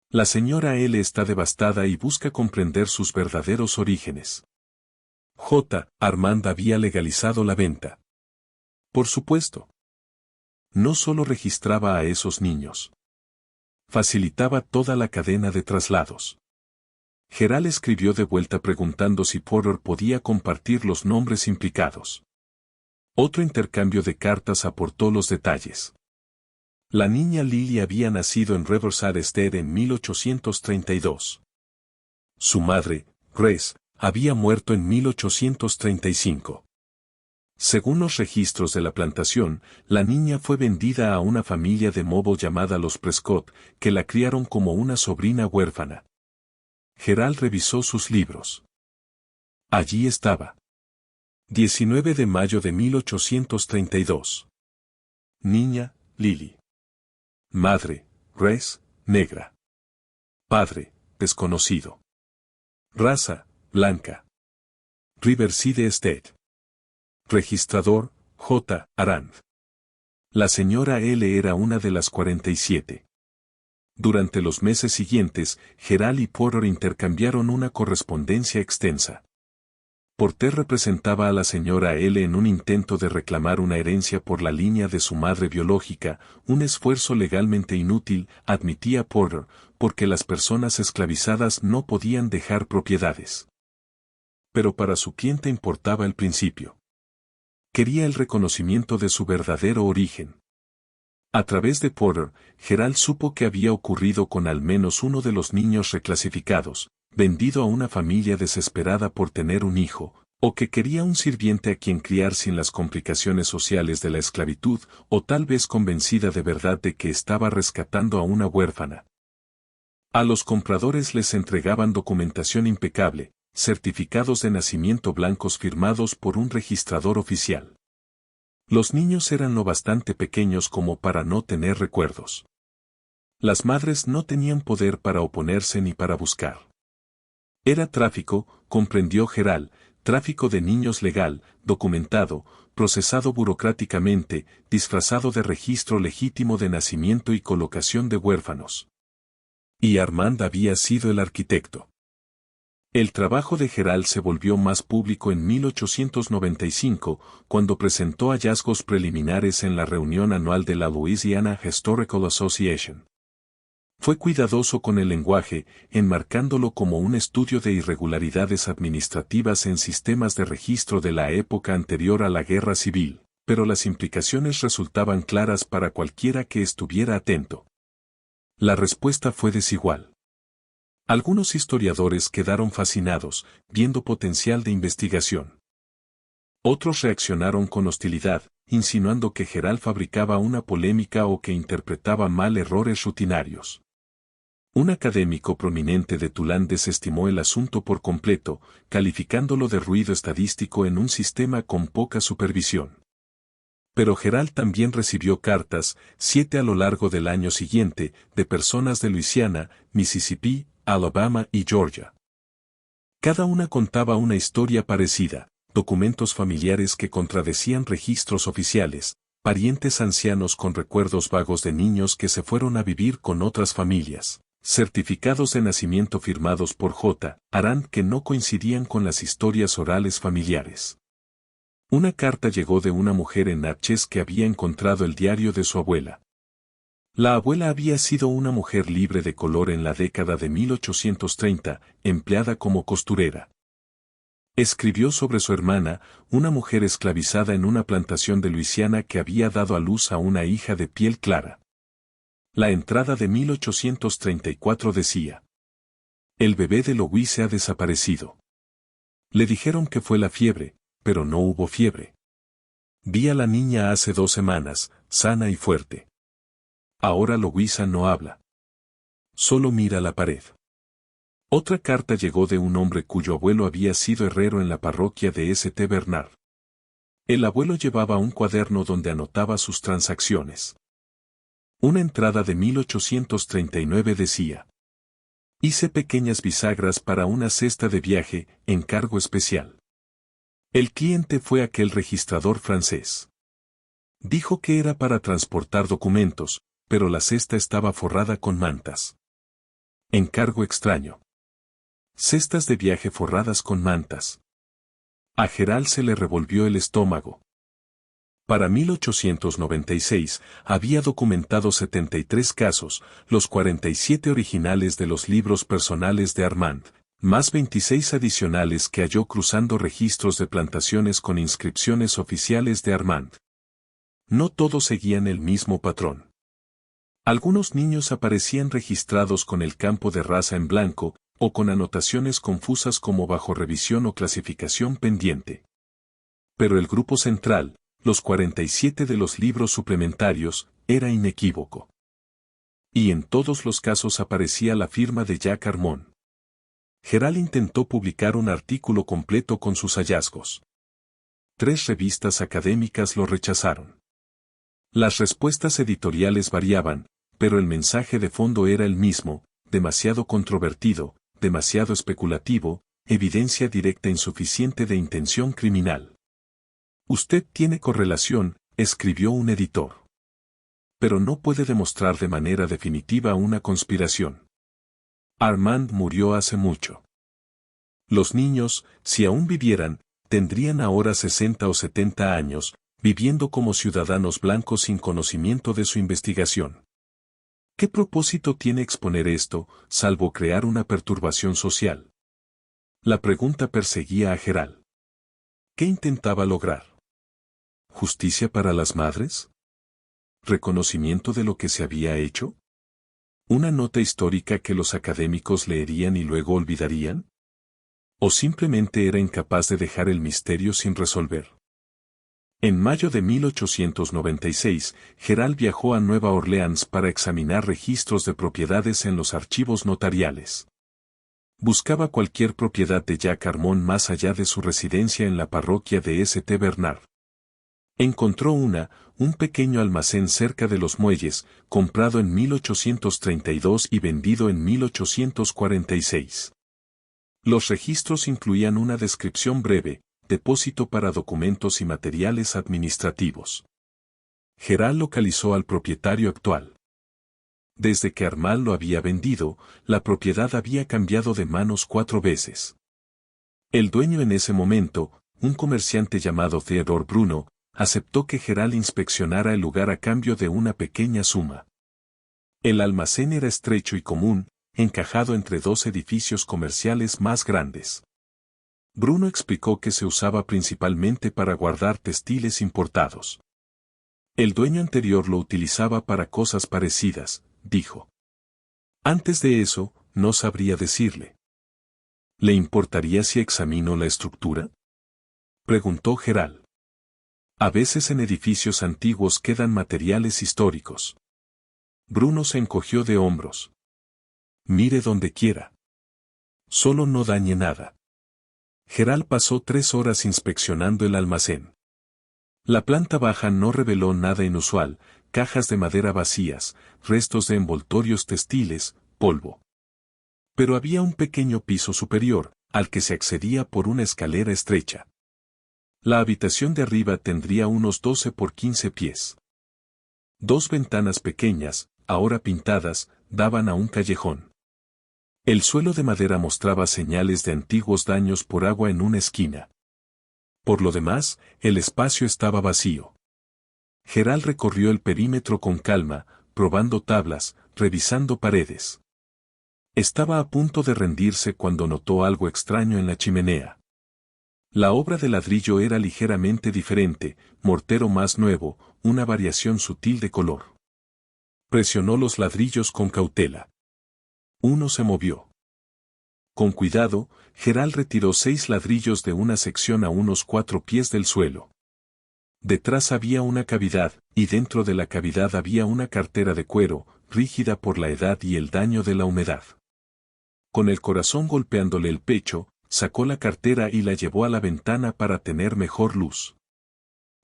La señora L está devastada y busca comprender sus verdaderos orígenes. J. Armand había legalizado la venta. Por supuesto. No solo registraba a esos niños. Facilitaba toda la cadena de traslados. Gerald escribió de vuelta preguntando si Porter podía compartir los nombres implicados. Otro intercambio de cartas aportó los detalles. La niña Lily había nacido en Riverside Estate en 1832. Su madre, Grace, había muerto en 1835. Según los registros de la plantación, la niña fue vendida a una familia de Mobile llamada los Prescott, que la criaron como una sobrina huérfana. Gerald revisó sus libros. Allí estaba. 19 de mayo de 1832. Niña, Lily. Madre, Grace, negra. Padre, desconocido. Raza, blanca. Riverside Estate. Registrador, J. Arand. La señora L era una de las 47. Durante los meses siguientes, Gerald y Porter intercambiaron una correspondencia extensa. Porter representaba a la señora L en un intento de reclamar una herencia por la línea de su madre biológica, un esfuerzo legalmente inútil, admitía Porter, porque las personas esclavizadas no podían dejar propiedades. Pero para su cliente importaba el principio. Quería el reconocimiento de su verdadero origen. A través de Porter, Gerald supo que había ocurrido con al menos uno de los niños reclasificados, vendido a una familia desesperada por tener un hijo, o que quería un sirviente a quien criar sin las complicaciones sociales de la esclavitud, o tal vez convencida de verdad de que estaba rescatando a una huérfana. A los compradores les entregaban documentación impecable, certificados de nacimiento blancos firmados por un registrador oficial. Los niños eran lo bastante pequeños como para no tener recuerdos. Las madres no tenían poder para oponerse ni para buscar. Era tráfico, comprendió Gerald, Tráfico de niños legal, documentado, procesado burocráticamente, disfrazado de registro legítimo de nacimiento y colocación de huérfanos. Y Armand había sido el arquitecto. El trabajo de Gerald se volvió más público en 1895, cuando presentó hallazgos preliminares en la reunión anual de la Louisiana Historical Association. Fue cuidadoso con el lenguaje, enmarcándolo como un estudio de irregularidades administrativas en sistemas de registro de la época anterior a la Guerra Civil, pero las implicaciones resultaban claras para cualquiera que estuviera atento. La respuesta fue desigual. Algunos historiadores quedaron fascinados, viendo potencial de investigación. Otros reaccionaron con hostilidad, insinuando que Gerald fabricaba una polémica o que interpretaba mal errores rutinarios. Un académico prominente de Tulane desestimó el asunto por completo, calificándolo de ruido estadístico en un sistema con poca supervisión. Pero Gerald también recibió cartas, 7 a lo largo del año siguiente, de personas de Luisiana, Mississippi, Alabama y Georgia. Cada una contaba una historia parecida, documentos familiares que contradecían registros oficiales, parientes ancianos con recuerdos vagos de niños que se fueron a vivir con otras familias, certificados de nacimiento firmados por J. Arand que no coincidían con las historias orales familiares. Una carta llegó de una mujer en Natchez que había encontrado el diario de su abuela. La abuela había sido una mujer libre de color en la década de 1830, empleada como costurera. Escribió sobre su hermana, una mujer esclavizada en una plantación de Luisiana que había dado a luz a una hija de piel clara. La entrada de 1834 decía: el bebé de Louise ha desaparecido. Le dijeron que fue la fiebre, pero no hubo fiebre. Vi a la niña hace 2 semanas, sana y fuerte. Ahora Louisa no habla. Solo mira la pared. Otra carta llegó de un hombre cuyo abuelo había sido herrero en la parroquia de St. Bernard. El abuelo llevaba un cuaderno donde anotaba sus transacciones. Una entrada de 1839 decía: hice pequeñas bisagras para una cesta de viaje, encargo especial. El cliente fue aquel registrador francés. Dijo que era para transportar documentos, pero la cesta estaba forrada con mantas. Encargo extraño. Cestas de viaje forradas con mantas. A Gerald se le revolvió el estómago. Para 1896 había documentado 73 casos, los 47 originales de los libros personales de Armand, más 26 adicionales que halló cruzando registros de plantaciones con inscripciones oficiales de Armand. No todos seguían el mismo patrón. Algunos niños aparecían registrados con el campo de raza en blanco, o con anotaciones confusas como bajo revisión o clasificación pendiente. Pero el grupo central, los 47 de los libros suplementarios, era inequívoco. Y en todos los casos aparecía la firma de Jack Armand. Gerald intentó publicar un artículo completo con sus hallazgos. 3 revistas académicas lo rechazaron. Las respuestas editoriales variaban, pero el mensaje de fondo era el mismo: demasiado controvertido, demasiado especulativo, evidencia directa insuficiente de intención criminal. Usted tiene correlación, escribió un editor. Pero no puede demostrar de manera definitiva una conspiración. Armand murió hace mucho. Los niños, si aún vivieran, tendrían ahora 60 o 70 años, viviendo como ciudadanos blancos sin conocimiento de su investigación. ¿Qué propósito tiene exponer esto, salvo crear una perturbación social? La pregunta perseguía a Gerald. ¿Qué intentaba lograr? ¿Justicia para las madres? ¿Reconocimiento de lo que se había hecho? ¿Una nota histórica que los académicos leerían y luego olvidarían? ¿O simplemente era incapaz de dejar el misterio sin resolver? En mayo de 1896, Gerald viajó a Nueva Orleans para examinar registros de propiedades en los archivos notariales. Buscaba cualquier propiedad de Jack Armand más allá de su residencia en la parroquia de St. Bernard. Encontró un pequeño almacén cerca de los muelles, comprado en 1832 y vendido en 1846. Los registros incluían una descripción breve, depósito para documentos y materiales administrativos. Gerald localizó al propietario actual. Desde que Armand lo había vendido, la propiedad había cambiado de manos 4 veces. El dueño en ese momento, un comerciante llamado Theodore Bruno, aceptó que Gerald inspeccionara el lugar a cambio de una pequeña suma. El almacén era estrecho y común, encajado entre 2 edificios comerciales más grandes. Bruno explicó que se usaba principalmente para guardar textiles importados. El dueño anterior lo utilizaba para cosas parecidas, dijo. Antes de eso, no sabría decirle. ¿Le importaría si examino la estructura? Preguntó Gerald. A veces en edificios antiguos quedan materiales históricos. Bruno se encogió de hombros. Mire donde quiera. Solo no dañe nada. Gerald pasó 3 horas inspeccionando el almacén. La planta baja no reveló nada inusual, cajas de madera vacías, restos de envoltorios textiles, polvo. Pero había un pequeño piso superior, al que se accedía por una escalera estrecha. La habitación de arriba tendría unos 12 por 15 pies. 2 ventanas pequeñas, ahora pintadas, daban a un callejón. El suelo de madera mostraba señales de antiguos daños por agua en una esquina. Por lo demás, el espacio estaba vacío. Gerald recorrió el perímetro con calma, probando tablas, revisando paredes. Estaba a punto de rendirse cuando notó algo extraño en la chimenea. La obra de ladrillo era ligeramente diferente, mortero más nuevo, una variación sutil de color. Presionó los ladrillos con cautela. Uno se movió. Con cuidado, Gerald retiró 6 ladrillos de una sección a unos 4 pies del suelo. Detrás había una cavidad, y dentro de la cavidad había una cartera de cuero, rígida por la edad y el daño de la humedad. Con el corazón golpeándole el pecho, sacó la cartera y la llevó a la ventana para tener mejor luz.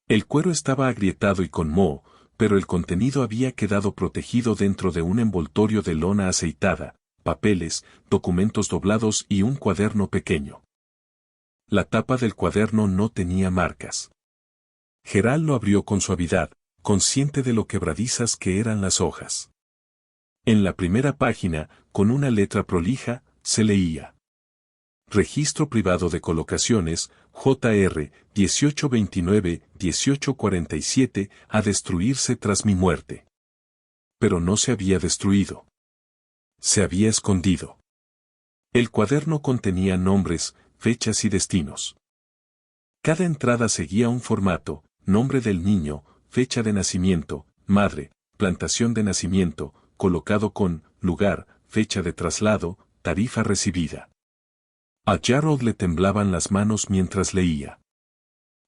El cuero estaba agrietado y con moho, pero el contenido había quedado protegido dentro de un envoltorio de lona aceitada, papeles, documentos doblados y un cuaderno pequeño. La tapa del cuaderno no tenía marcas. Gerald lo abrió con suavidad, consciente de lo quebradizas que eran las hojas. En la primera página, con una letra prolija, se leía: Registro privado de colocaciones, JR, 1829-1847, a destruirse tras mi muerte. Pero no se había destruido. Se había escondido. El cuaderno contenía nombres, fechas y destinos. Cada entrada seguía un formato: nombre del niño, fecha de nacimiento, madre, plantación de nacimiento, colocado con, lugar, fecha de traslado, tarifa recibida. A Jarrod le temblaban las manos mientras leía.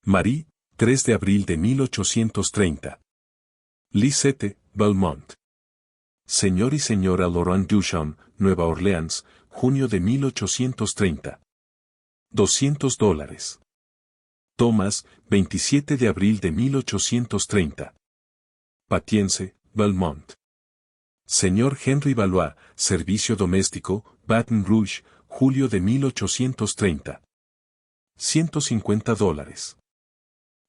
Marie, 3 de abril de 1830. Lisette, Belmont. Señor y señora Laurent Duchamp, Nueva Orleans, junio de 1830. $200. Thomas, 27 de abril de 1830. Patience, Belmont. Señor Henry Valois, servicio doméstico, Baton Rouge, julio de 1830. $150.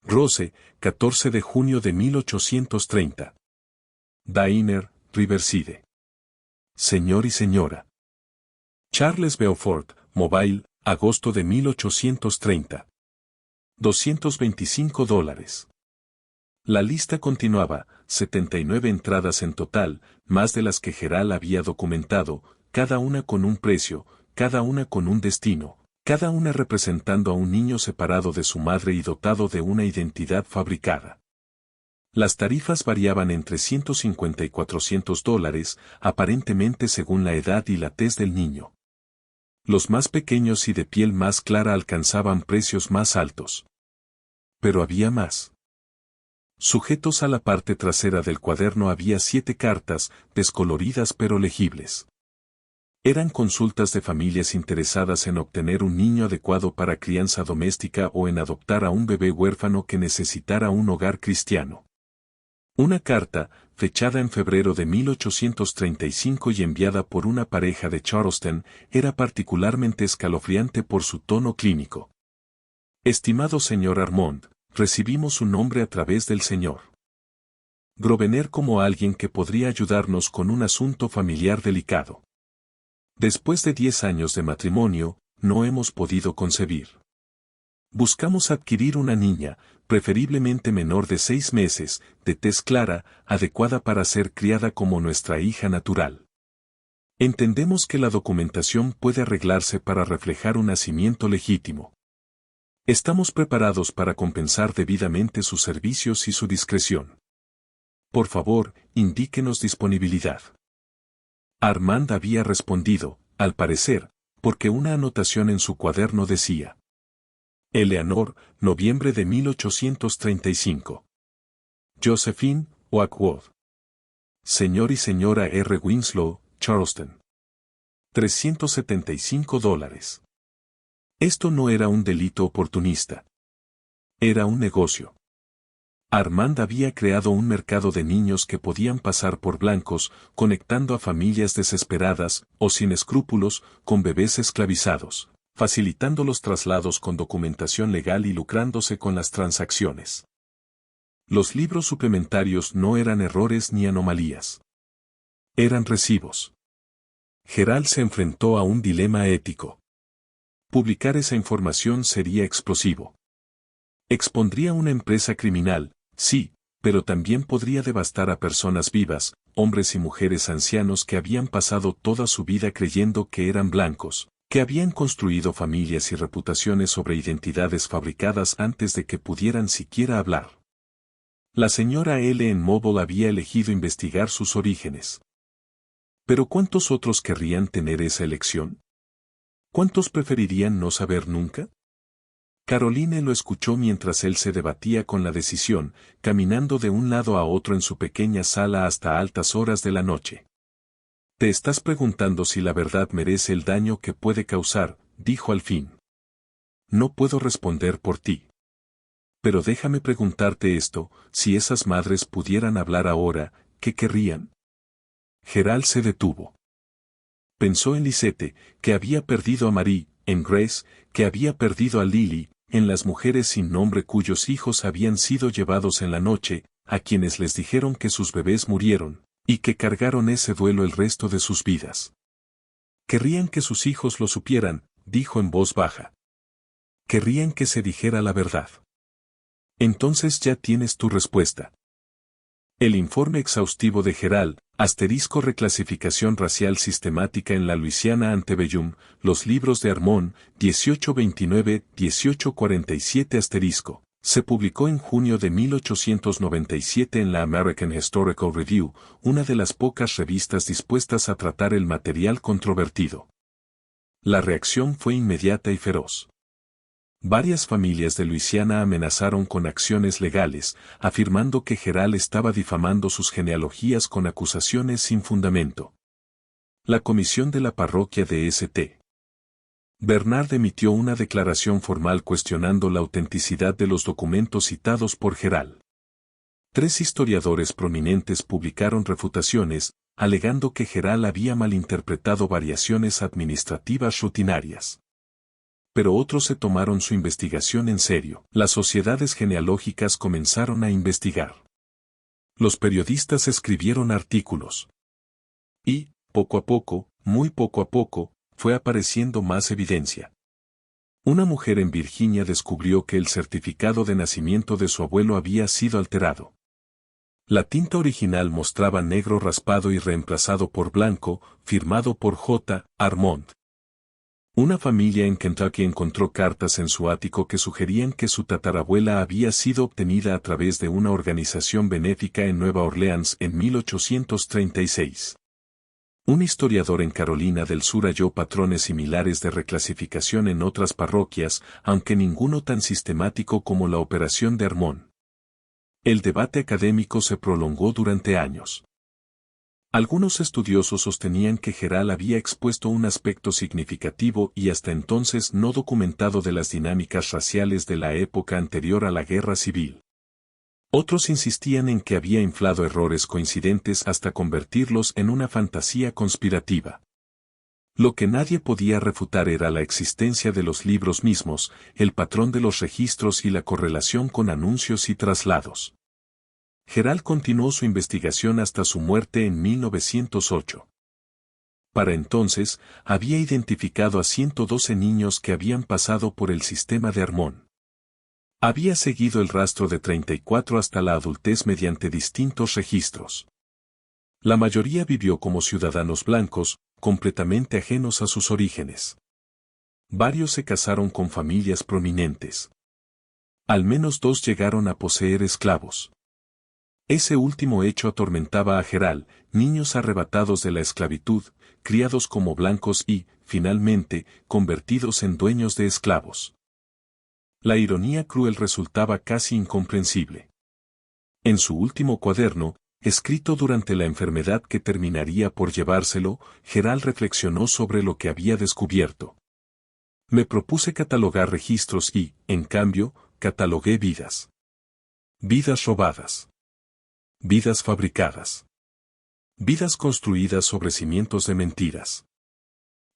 Rose, 14 de junio de 1830. Diner, Riverside. Señor y señora. Charles Beaufort, Mobile, agosto de 1830. $225. La lista continuaba, 79 entradas en total, más de las que Gerald había documentado, cada una con un precio, cada una con un destino, cada una representando a un niño separado de su madre y dotado de una identidad fabricada. Las tarifas variaban entre $150 y $400, aparentemente según la edad y la tez del niño. Los más pequeños y de piel más clara alcanzaban precios más altos. Pero había más. Sujetos a la parte trasera del cuaderno había 7 cartas, descoloridas pero legibles. Eran consultas de familias interesadas en obtener un niño adecuado para crianza doméstica o en adoptar a un bebé huérfano que necesitara un hogar cristiano. Una carta, fechada en febrero de 1835 y enviada por una pareja de Charleston, era particularmente escalofriante por su tono clínico. Estimado señor Armand, recibimos su nombre a través del señor Grosvenor como alguien que podría ayudarnos con un asunto familiar delicado. Después de 10 años de matrimonio, no hemos podido concebir. Buscamos adquirir una niña, preferiblemente menor de 6 meses, de tez clara, adecuada para ser criada como nuestra hija natural. Entendemos que la documentación puede arreglarse para reflejar un nacimiento legítimo. Estamos preparados para compensar debidamente sus servicios y su discreción. Por favor, indíquenos disponibilidad. Armand había respondido, al parecer, porque una anotación en su cuaderno decía: Eleanor, noviembre de 1835. Josephine, Oakwood. Señor y señora R. Winslow, Charleston. $375. Esto no era un delito oportunista. Era un negocio. Armand había creado un mercado de niños que podían pasar por blancos, conectando a familias desesperadas, o sin escrúpulos, con bebés esclavizados, facilitando los traslados con documentación legal y lucrándose con las transacciones. Los libros suplementarios no eran errores ni anomalías. Eran recibos. Gerald se enfrentó a un dilema ético. Publicar esa información sería explosivo. Expondría una empresa criminal, sí, pero también podría devastar a personas vivas, hombres y mujeres ancianos que habían pasado toda su vida creyendo que eran blancos, que habían construido familias y reputaciones sobre identidades fabricadas antes de que pudieran siquiera hablar. La señora L. en Mobile había elegido investigar sus orígenes. ¿Pero cuántos otros querrían tener esa elección? ¿Cuántos preferirían no saber nunca? Caroline lo escuchó mientras él se debatía con la decisión, caminando de un lado a otro en su pequeña sala hasta altas horas de la noche. Te estás preguntando si la verdad merece el daño que puede causar, dijo al fin. No puedo responder por ti. Pero déjame preguntarte esto, si esas madres pudieran hablar ahora, ¿qué querrían? Gerald se detuvo. Pensó en Lisette, que había perdido a Marie, en Grace, que había perdido a Lily, en las mujeres sin nombre cuyos hijos habían sido llevados en la noche, a quienes les dijeron que sus bebés murieron, y que cargaron ese duelo el resto de sus vidas. Querrían que sus hijos lo supieran, dijo en voz baja. Querrían que se dijera la verdad. Entonces ya tienes tu respuesta. El informe exhaustivo de Gerald, reclasificación racial sistemática en la Luisiana Antebellum, los libros de Armond, 1829-1847 se publicó en junio de 1897 en la American Historical Review, una de las pocas revistas dispuestas a tratar el material controvertido. La reacción fue inmediata y feroz. Varias familias de Luisiana amenazaron con acciones legales, afirmando que Gerald estaba difamando sus genealogías con acusaciones sin fundamento. La comisión de la parroquia de St. Bernard emitió una declaración formal cuestionando la autenticidad de los documentos citados por Gerald. 3 historiadores prominentes publicaron refutaciones, alegando que Gerald había malinterpretado variaciones administrativas rutinarias. Pero otros se tomaron su investigación en serio. Las sociedades genealógicas comenzaron a investigar. Los periodistas escribieron artículos. Y, poco a poco, muy poco a poco, fue apareciendo más evidencia. Una mujer en Virginia descubrió que el certificado de nacimiento de su abuelo había sido alterado. La tinta original mostraba negro raspado y reemplazado por blanco, firmado por J. Armond. Una familia en Kentucky encontró cartas en su ático que sugerían que su tatarabuela había sido obtenida a través de una organización benéfica en Nueva Orleans en 1836. Un historiador en Carolina del Sur halló patrones similares de reclasificación en otras parroquias, aunque ninguno tan sistemático como la operación de Armond. El debate académico se prolongó durante años. Algunos estudiosos sostenían que Gerald había expuesto un aspecto significativo y hasta entonces no documentado de las dinámicas raciales de la época anterior a la Guerra Civil. Otros insistían en que había inflado errores coincidentes hasta convertirlos en una fantasía conspirativa. Lo que nadie podía refutar era la existencia de los libros mismos, el patrón de los registros y la correlación con anuncios y traslados. Gerald continuó su investigación hasta su muerte en 1908. Para entonces, había identificado a 112 niños que habían pasado por el sistema de Armón. Había seguido el rastro de 34 hasta la adultez mediante distintos registros. La mayoría vivió como ciudadanos blancos, completamente ajenos a sus orígenes. Varios se casaron con familias prominentes. Al menos 2 llegaron a poseer esclavos. Ese último hecho atormentaba a Gerald, niños arrebatados de la esclavitud, criados como blancos y, finalmente, convertidos en dueños de esclavos. La ironía cruel resultaba casi incomprensible. En su último cuaderno, escrito durante la enfermedad que terminaría por llevárselo, Gerald reflexionó sobre lo que había descubierto. Me propuse catalogar registros y, en cambio, catalogué vidas. Vidas robadas. Vidas fabricadas. Vidas construidas sobre cimientos de mentiras.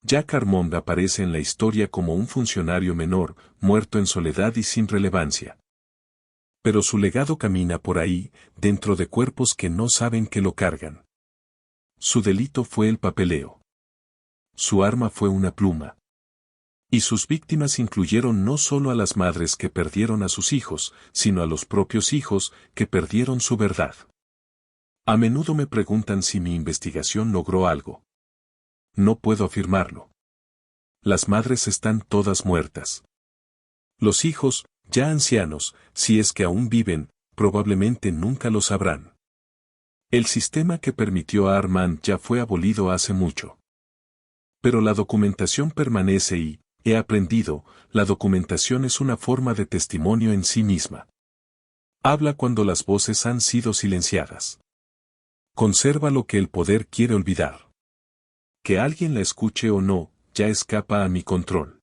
Jack Armond aparece en la historia como un funcionario menor, muerto en soledad y sin relevancia. Pero su legado camina por ahí, dentro de cuerpos que no saben que lo cargan. Su delito fue el papeleo. Su arma fue una pluma. Y sus víctimas incluyeron no solo a las madres que perdieron a sus hijos, sino a los propios hijos que perdieron su verdad. A menudo me preguntan si mi investigación logró algo. No puedo afirmarlo. Las madres están todas muertas. Los hijos, ya ancianos, si es que aún viven, probablemente nunca lo sabrán. El sistema que permitió a Armand ya fue abolido hace mucho. Pero la documentación permanece y, he aprendido, la documentación es una forma de testimonio en sí misma. Habla cuando las voces han sido silenciadas. Conserva lo que el poder quiere olvidar. Que alguien la escuche o no, ya escapa a mi control.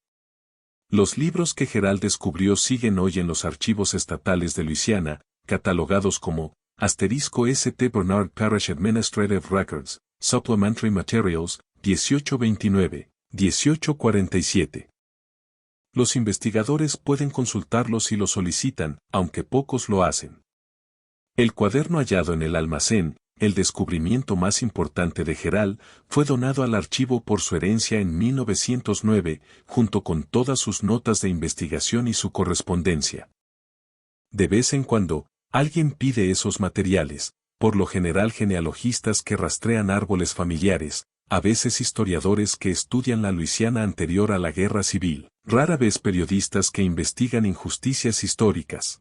Los libros que Gerald descubrió siguen hoy en los archivos estatales de Luisiana, catalogados como *St. Bernard Parish Administrative Records, Supplementary Materials, 1829, 1847. Los investigadores pueden consultarlos si lo solicitan, aunque pocos lo hacen. El cuaderno hallado en el almacén, el descubrimiento más importante de Gerald, fue donado al archivo por su herencia en 1909, junto con todas sus notas de investigación y su correspondencia. De vez en cuando, alguien pide esos materiales, por lo general genealogistas que rastrean árboles familiares, a veces historiadores que estudian la Luisiana anterior a la Guerra Civil, rara vez periodistas que investigan injusticias históricas.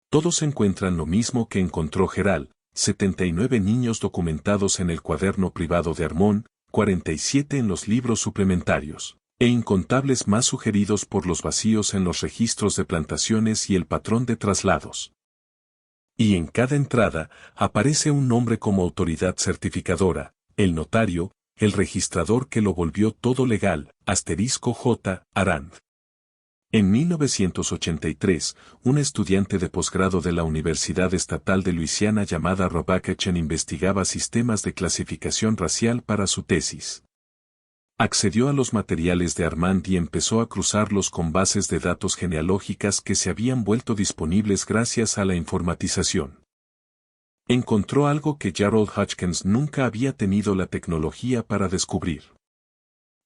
Todos encuentran lo mismo que encontró Gerald: 79 niños documentados en el cuaderno privado de Armond, 47 en los libros suplementarios, e incontables más sugeridos por los vacíos en los registros de plantaciones y el patrón de traslados. Y en cada entrada, aparece un nombre como autoridad certificadora, el notario, el registrador que lo volvió todo legal, *J. Arand. En 1983, un estudiante de posgrado de la Universidad Estatal de Luisiana llamada Rebecca Chen investigaba sistemas de clasificación racial para su tesis. Accedió a los materiales de Armand y empezó a cruzarlos con bases de datos genealógicas que se habían vuelto disponibles gracias a la informatización. Encontró algo que Gerald Hodgkins nunca había tenido la tecnología para descubrir.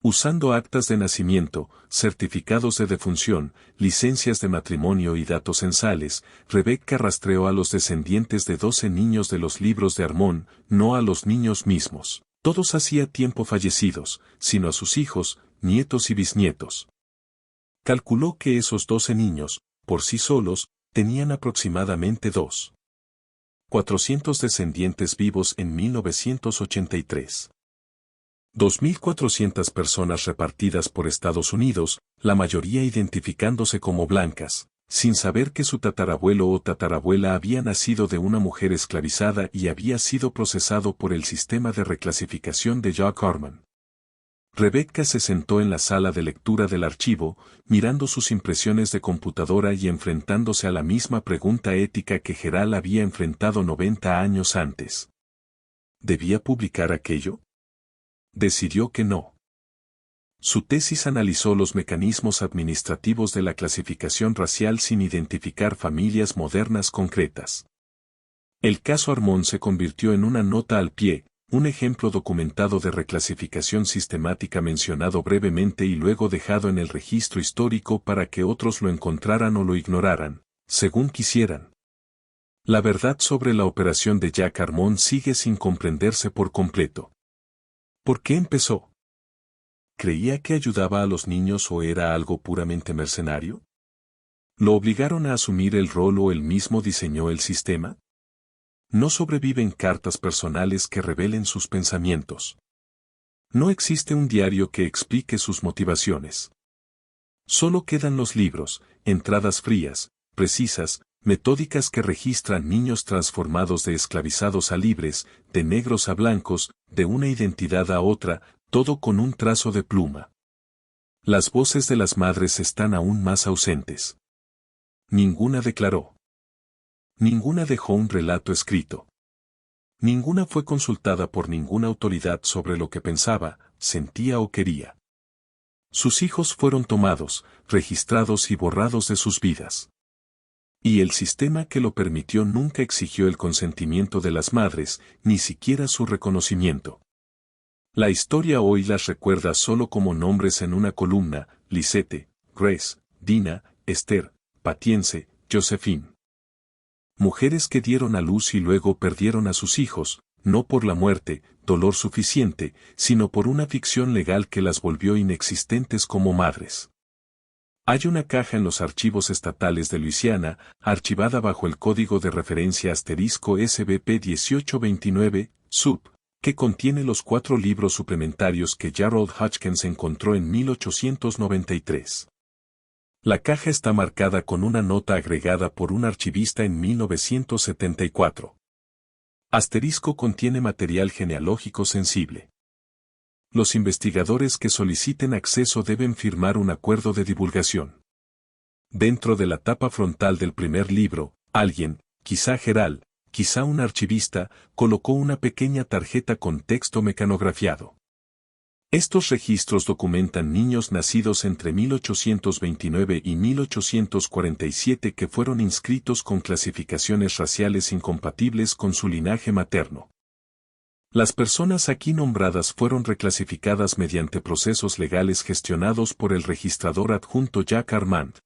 Usando actas de nacimiento, certificados de defunción, licencias de matrimonio y datos censales, Rebecca rastreó a los descendientes de 12 niños de los libros de Armond, no a los niños mismos, todos hacía tiempo fallecidos, sino a sus hijos, nietos y bisnietos. Calculó que esos 12 niños, por sí solos, tenían aproximadamente 2.400 descendientes vivos en 1983. 2.400 personas repartidas por Estados Unidos, la mayoría identificándose como blancas, sin saber que su tatarabuelo o tatarabuela había nacido de una mujer esclavizada y había sido procesado por el sistema de reclasificación de Jack Armond. Rebecca se sentó en la sala de lectura del archivo, mirando sus impresiones de computadora y enfrentándose a la misma pregunta ética que Gerald había enfrentado 90 años antes. ¿Debía publicar aquello? Decidió que no. Su tesis analizó los mecanismos administrativos de la clasificación racial sin identificar familias modernas concretas. El caso Armón se convirtió en una nota al pie, un ejemplo documentado de reclasificación sistemática mencionado brevemente y luego dejado en el registro histórico para que otros lo encontraran o lo ignoraran, según quisieran. La verdad sobre la operación de Jack Armón sigue sin comprenderse por completo. ¿Por qué empezó? ¿Creía que ayudaba a los niños o era algo puramente mercenario? ¿Lo obligaron a asumir el rol o él mismo diseñó el sistema? No sobreviven cartas personales que revelen sus pensamientos. No existe un diario que explique sus motivaciones. Solo quedan los libros, entradas frías, precisas, metódicas que registran niños transformados de esclavizados a libres, de negros a blancos, de una identidad a otra, todo con un trazo de pluma. Las voces de las madres están aún más ausentes. Ninguna declaró. Ninguna dejó un relato escrito. Ninguna fue consultada por ninguna autoridad sobre lo que pensaba, sentía o quería. Sus hijos fueron tomados, registrados y borrados de sus vidas. Y el sistema que lo permitió nunca exigió el consentimiento de las madres, ni siquiera su reconocimiento. La historia hoy las recuerda solo como nombres en una columna: Lisette, Grace, Dina, Esther, Patience, Josephine. Mujeres que dieron a luz y luego perdieron a sus hijos, no por la muerte, dolor suficiente, sino por una ficción legal que las volvió inexistentes como madres. Hay una caja en los archivos estatales de Luisiana, archivada bajo el código de referencia *SBP 1829, sub, que contiene los 4 libros suplementarios que Gerald Hodgkins encontró en 1893. La caja está marcada con una nota agregada por un archivista en 1974. Asterisco contiene material genealógico sensible. Los investigadores que soliciten acceso deben firmar un acuerdo de divulgación. Dentro de la tapa frontal del primer libro, alguien, quizá Gerald, quizá un archivista, colocó una pequeña tarjeta con texto mecanografiado. Estos registros documentan niños nacidos entre 1829 y 1847 que fueron inscritos con clasificaciones raciales incompatibles con su linaje materno. Las personas aquí nombradas fueron reclasificadas mediante procesos legales gestionados por el registrador adjunto Jack Armand.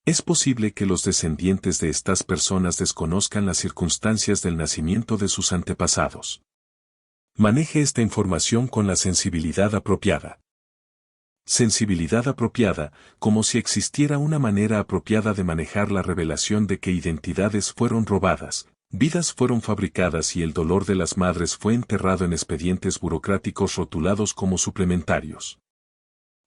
Es posible que los descendientes de estas personas desconozcan las circunstancias del nacimiento de sus antepasados. Maneje esta información con la sensibilidad apropiada. Sensibilidad apropiada, como si existiera una manera apropiada de manejar la revelación de que identidades fueron robadas, vidas fueron fabricadas y el dolor de las madres fue enterrado en expedientes burocráticos rotulados como suplementarios.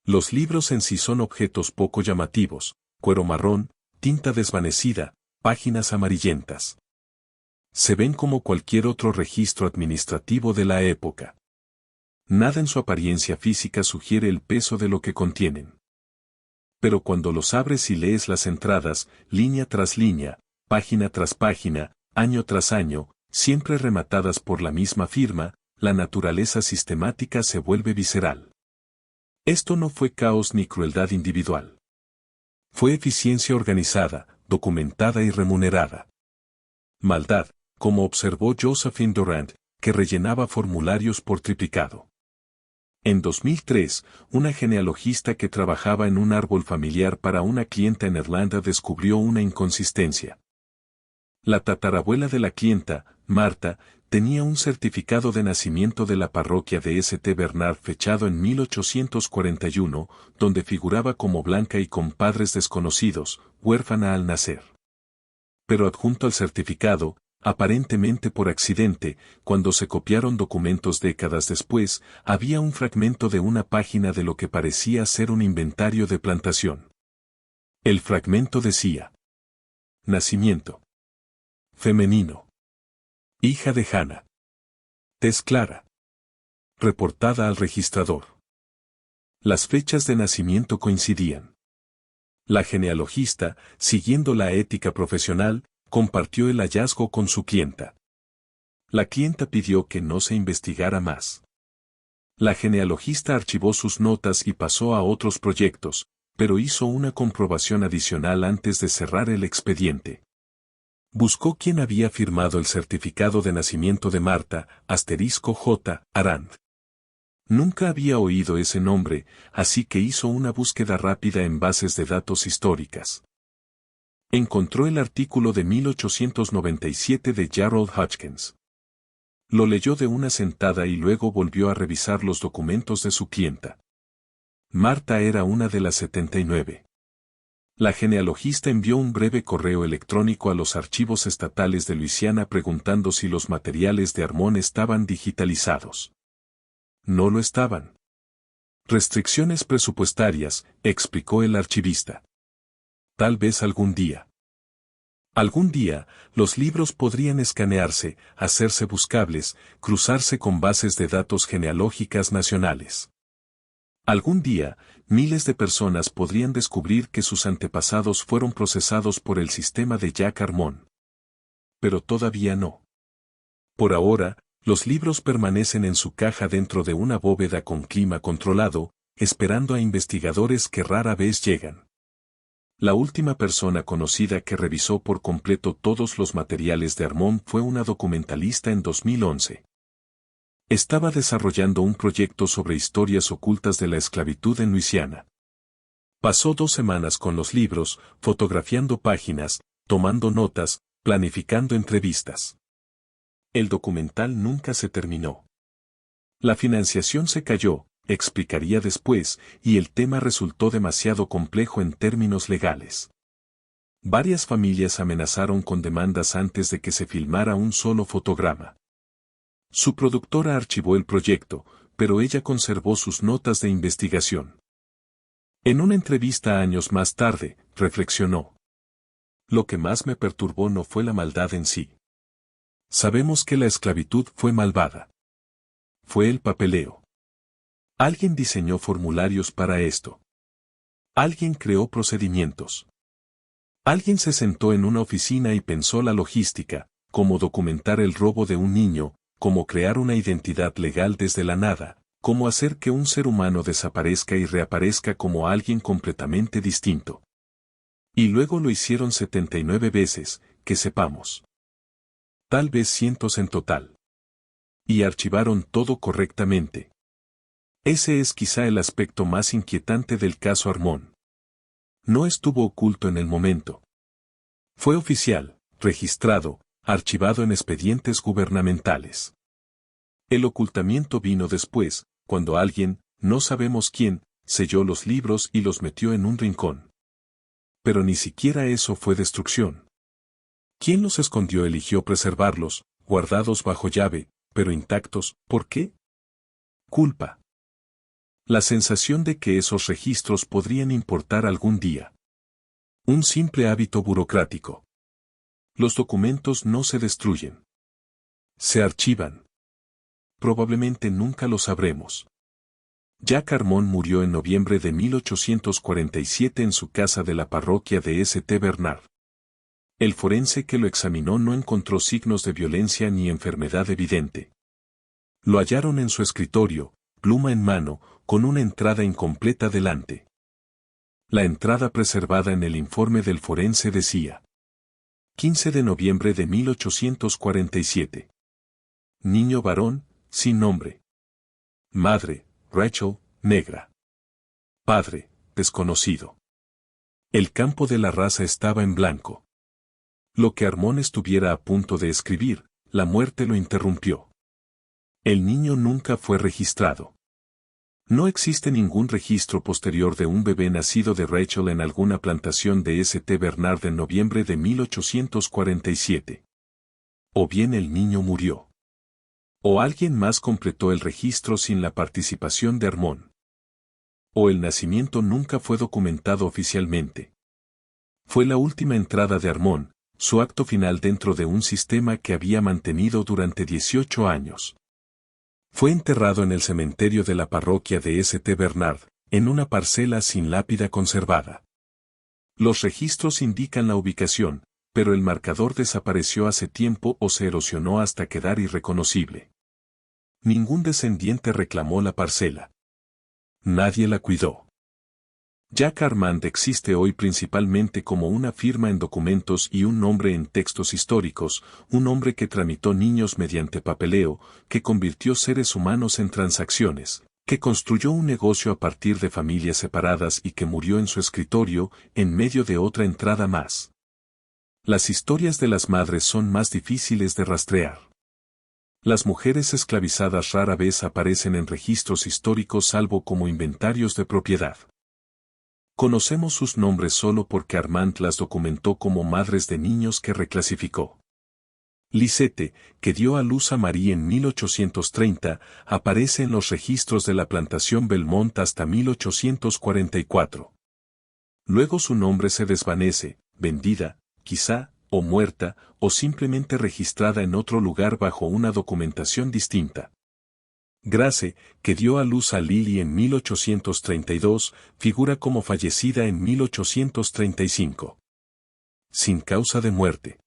Los libros en sí son objetos poco llamativos: cuero marrón, tinta desvanecida, páginas amarillentas. Se ven como cualquier otro registro administrativo de la época. Nada en su apariencia física sugiere el peso de lo que contienen. Pero cuando los abres y lees las entradas, línea tras línea, página tras página, año tras año, siempre rematadas por la misma firma, la naturaleza sistemática se vuelve visceral. Esto no fue caos ni crueldad individual. Fue eficiencia organizada, documentada y remunerada. Maldad, como observó Josephine Durant, que rellenaba formularios por triplicado. En 2003, una genealogista que trabajaba en un árbol familiar para una clienta en Irlanda descubrió una inconsistencia. La tatarabuela de la clienta, Marta, tenía un certificado de nacimiento de la parroquia de St. Bernard fechado en 1841, donde figuraba como blanca y con padres desconocidos, huérfana al nacer. Pero adjunto al certificado, aparentemente por accidente, cuando se copiaron documentos décadas después, había un fragmento de una página de lo que parecía ser un inventario de plantación. El fragmento decía: nacimiento femenino. Hija de Hannah. Tez clara. Reportada al registrador. Las fechas de nacimiento coincidían. La genealogista, siguiendo la ética profesional, compartió el hallazgo con su clienta. La clienta pidió que no se investigara más. La genealogista archivó sus notas y pasó a otros proyectos, pero hizo una comprobación adicional antes de cerrar el expediente. Buscó quién había firmado el certificado de nacimiento de Marta, *J. Arand. Nunca había oído ese nombre, así que hizo una búsqueda rápida en bases de datos históricas. Encontró el artículo de 1897 de Gerald Hodgkins. Lo leyó de una sentada y luego volvió a revisar los documentos de su clienta. Marta era una de las 79. La genealogista envió un breve correo electrónico a los archivos estatales de Luisiana preguntando si los materiales de Armón estaban digitalizados. No lo estaban. Restricciones presupuestarias, explicó el archivista. Tal vez algún día. Algún día, los libros podrían escanearse, hacerse buscables, cruzarse con bases de datos genealógicas nacionales. Algún día, miles de personas podrían descubrir que sus antepasados fueron procesados por el sistema de Jack Armón. Pero todavía no. Por ahora, los libros permanecen en su caja dentro de una bóveda con clima controlado, esperando a investigadores que rara vez llegan. La última persona conocida que revisó por completo todos los materiales de Armón fue una documentalista en 2011. Estaba desarrollando un proyecto sobre historias ocultas de la esclavitud en Luisiana. Pasó 2 semanas con los libros, fotografiando páginas, tomando notas, planificando entrevistas. El documental nunca se terminó. La financiación se cayó, explicaría después, y el tema resultó demasiado complejo en términos legales. Varias familias amenazaron con demandas antes de que se filmara un solo fotograma. Su productora archivó el proyecto, pero ella conservó sus notas de investigación. En una entrevista años más tarde, reflexionó. Lo que más me perturbó no fue la maldad en sí. Sabemos que la esclavitud fue malvada. Fue el papeleo. Alguien diseñó formularios para esto. Alguien creó procedimientos. Alguien se sentó en una oficina y pensó la logística, cómo documentar el robo de un niño, cómo crear una identidad legal desde la nada, cómo hacer que un ser humano desaparezca y reaparezca como alguien completamente distinto. Y luego lo hicieron 79 veces, que sepamos. Tal vez cientos en total. Y archivaron todo correctamente. Ese es quizá el aspecto más inquietante del caso Armón. No estuvo oculto en el momento. Fue oficial, registrado, archivado en expedientes gubernamentales. El ocultamiento vino después, cuando alguien, no sabemos quién, selló los libros y los metió en un rincón. Pero ni siquiera eso fue destrucción. Quien los escondió eligió preservarlos, guardados bajo llave, pero intactos. ¿Por qué? Culpa. La sensación de que esos registros podrían importar algún día. Un simple hábito burocrático. Los documentos no se destruyen. Se archivan. Probablemente nunca lo sabremos. Jack Armón murió en noviembre de 1847 en su casa de la parroquia de St. Bernard. El forense que lo examinó no encontró signos de violencia ni enfermedad evidente. Lo hallaron en su escritorio, pluma en mano, con una entrada incompleta delante. La entrada preservada en el informe del forense decía: 15 de noviembre de 1847. Niño varón, sin nombre. Madre, Rachel, negra. Padre, desconocido. El campo de la raza estaba en blanco. Lo que Armón estuviera a punto de escribir, la muerte lo interrumpió. El niño nunca fue registrado. No existe ningún registro posterior de un bebé nacido de Rachel en alguna plantación de St. Bernard en noviembre de 1847. O bien el niño murió. O alguien más completó el registro sin la participación de Armón. O el nacimiento nunca fue documentado oficialmente. Fue la última entrada de Armón, su acto final dentro de un sistema que había mantenido durante 18 años. Fue enterrado en el cementerio de la parroquia de St. Bernard, en una parcela sin lápida conservada. Los registros indican la ubicación, pero el marcador desapareció hace tiempo o se erosionó hasta quedar irreconocible. Ningún descendiente reclamó la parcela. Nadie la cuidó. Jack Armand existe hoy principalmente como una firma en documentos y un nombre en textos históricos, un hombre que tramitó niños mediante papeleo, que convirtió seres humanos en transacciones, que construyó un negocio a partir de familias separadas y que murió en su escritorio, en medio de otra entrada más. Las historias de las madres son más difíciles de rastrear. Las mujeres esclavizadas rara vez aparecen en registros históricos salvo como inventarios de propiedad. Conocemos sus nombres solo porque Armand las documentó como madres de niños que reclasificó. Lisette, que dio a luz a Marie en 1830, aparece en los registros de la plantación Belmont hasta 1844. Luego su nombre se desvanece, vendida, quizá, o muerta, o simplemente registrada en otro lugar bajo una documentación distinta. Grace, que dio a luz a Lily en 1832, figura como fallecida en 1835. Sin causa de muerte.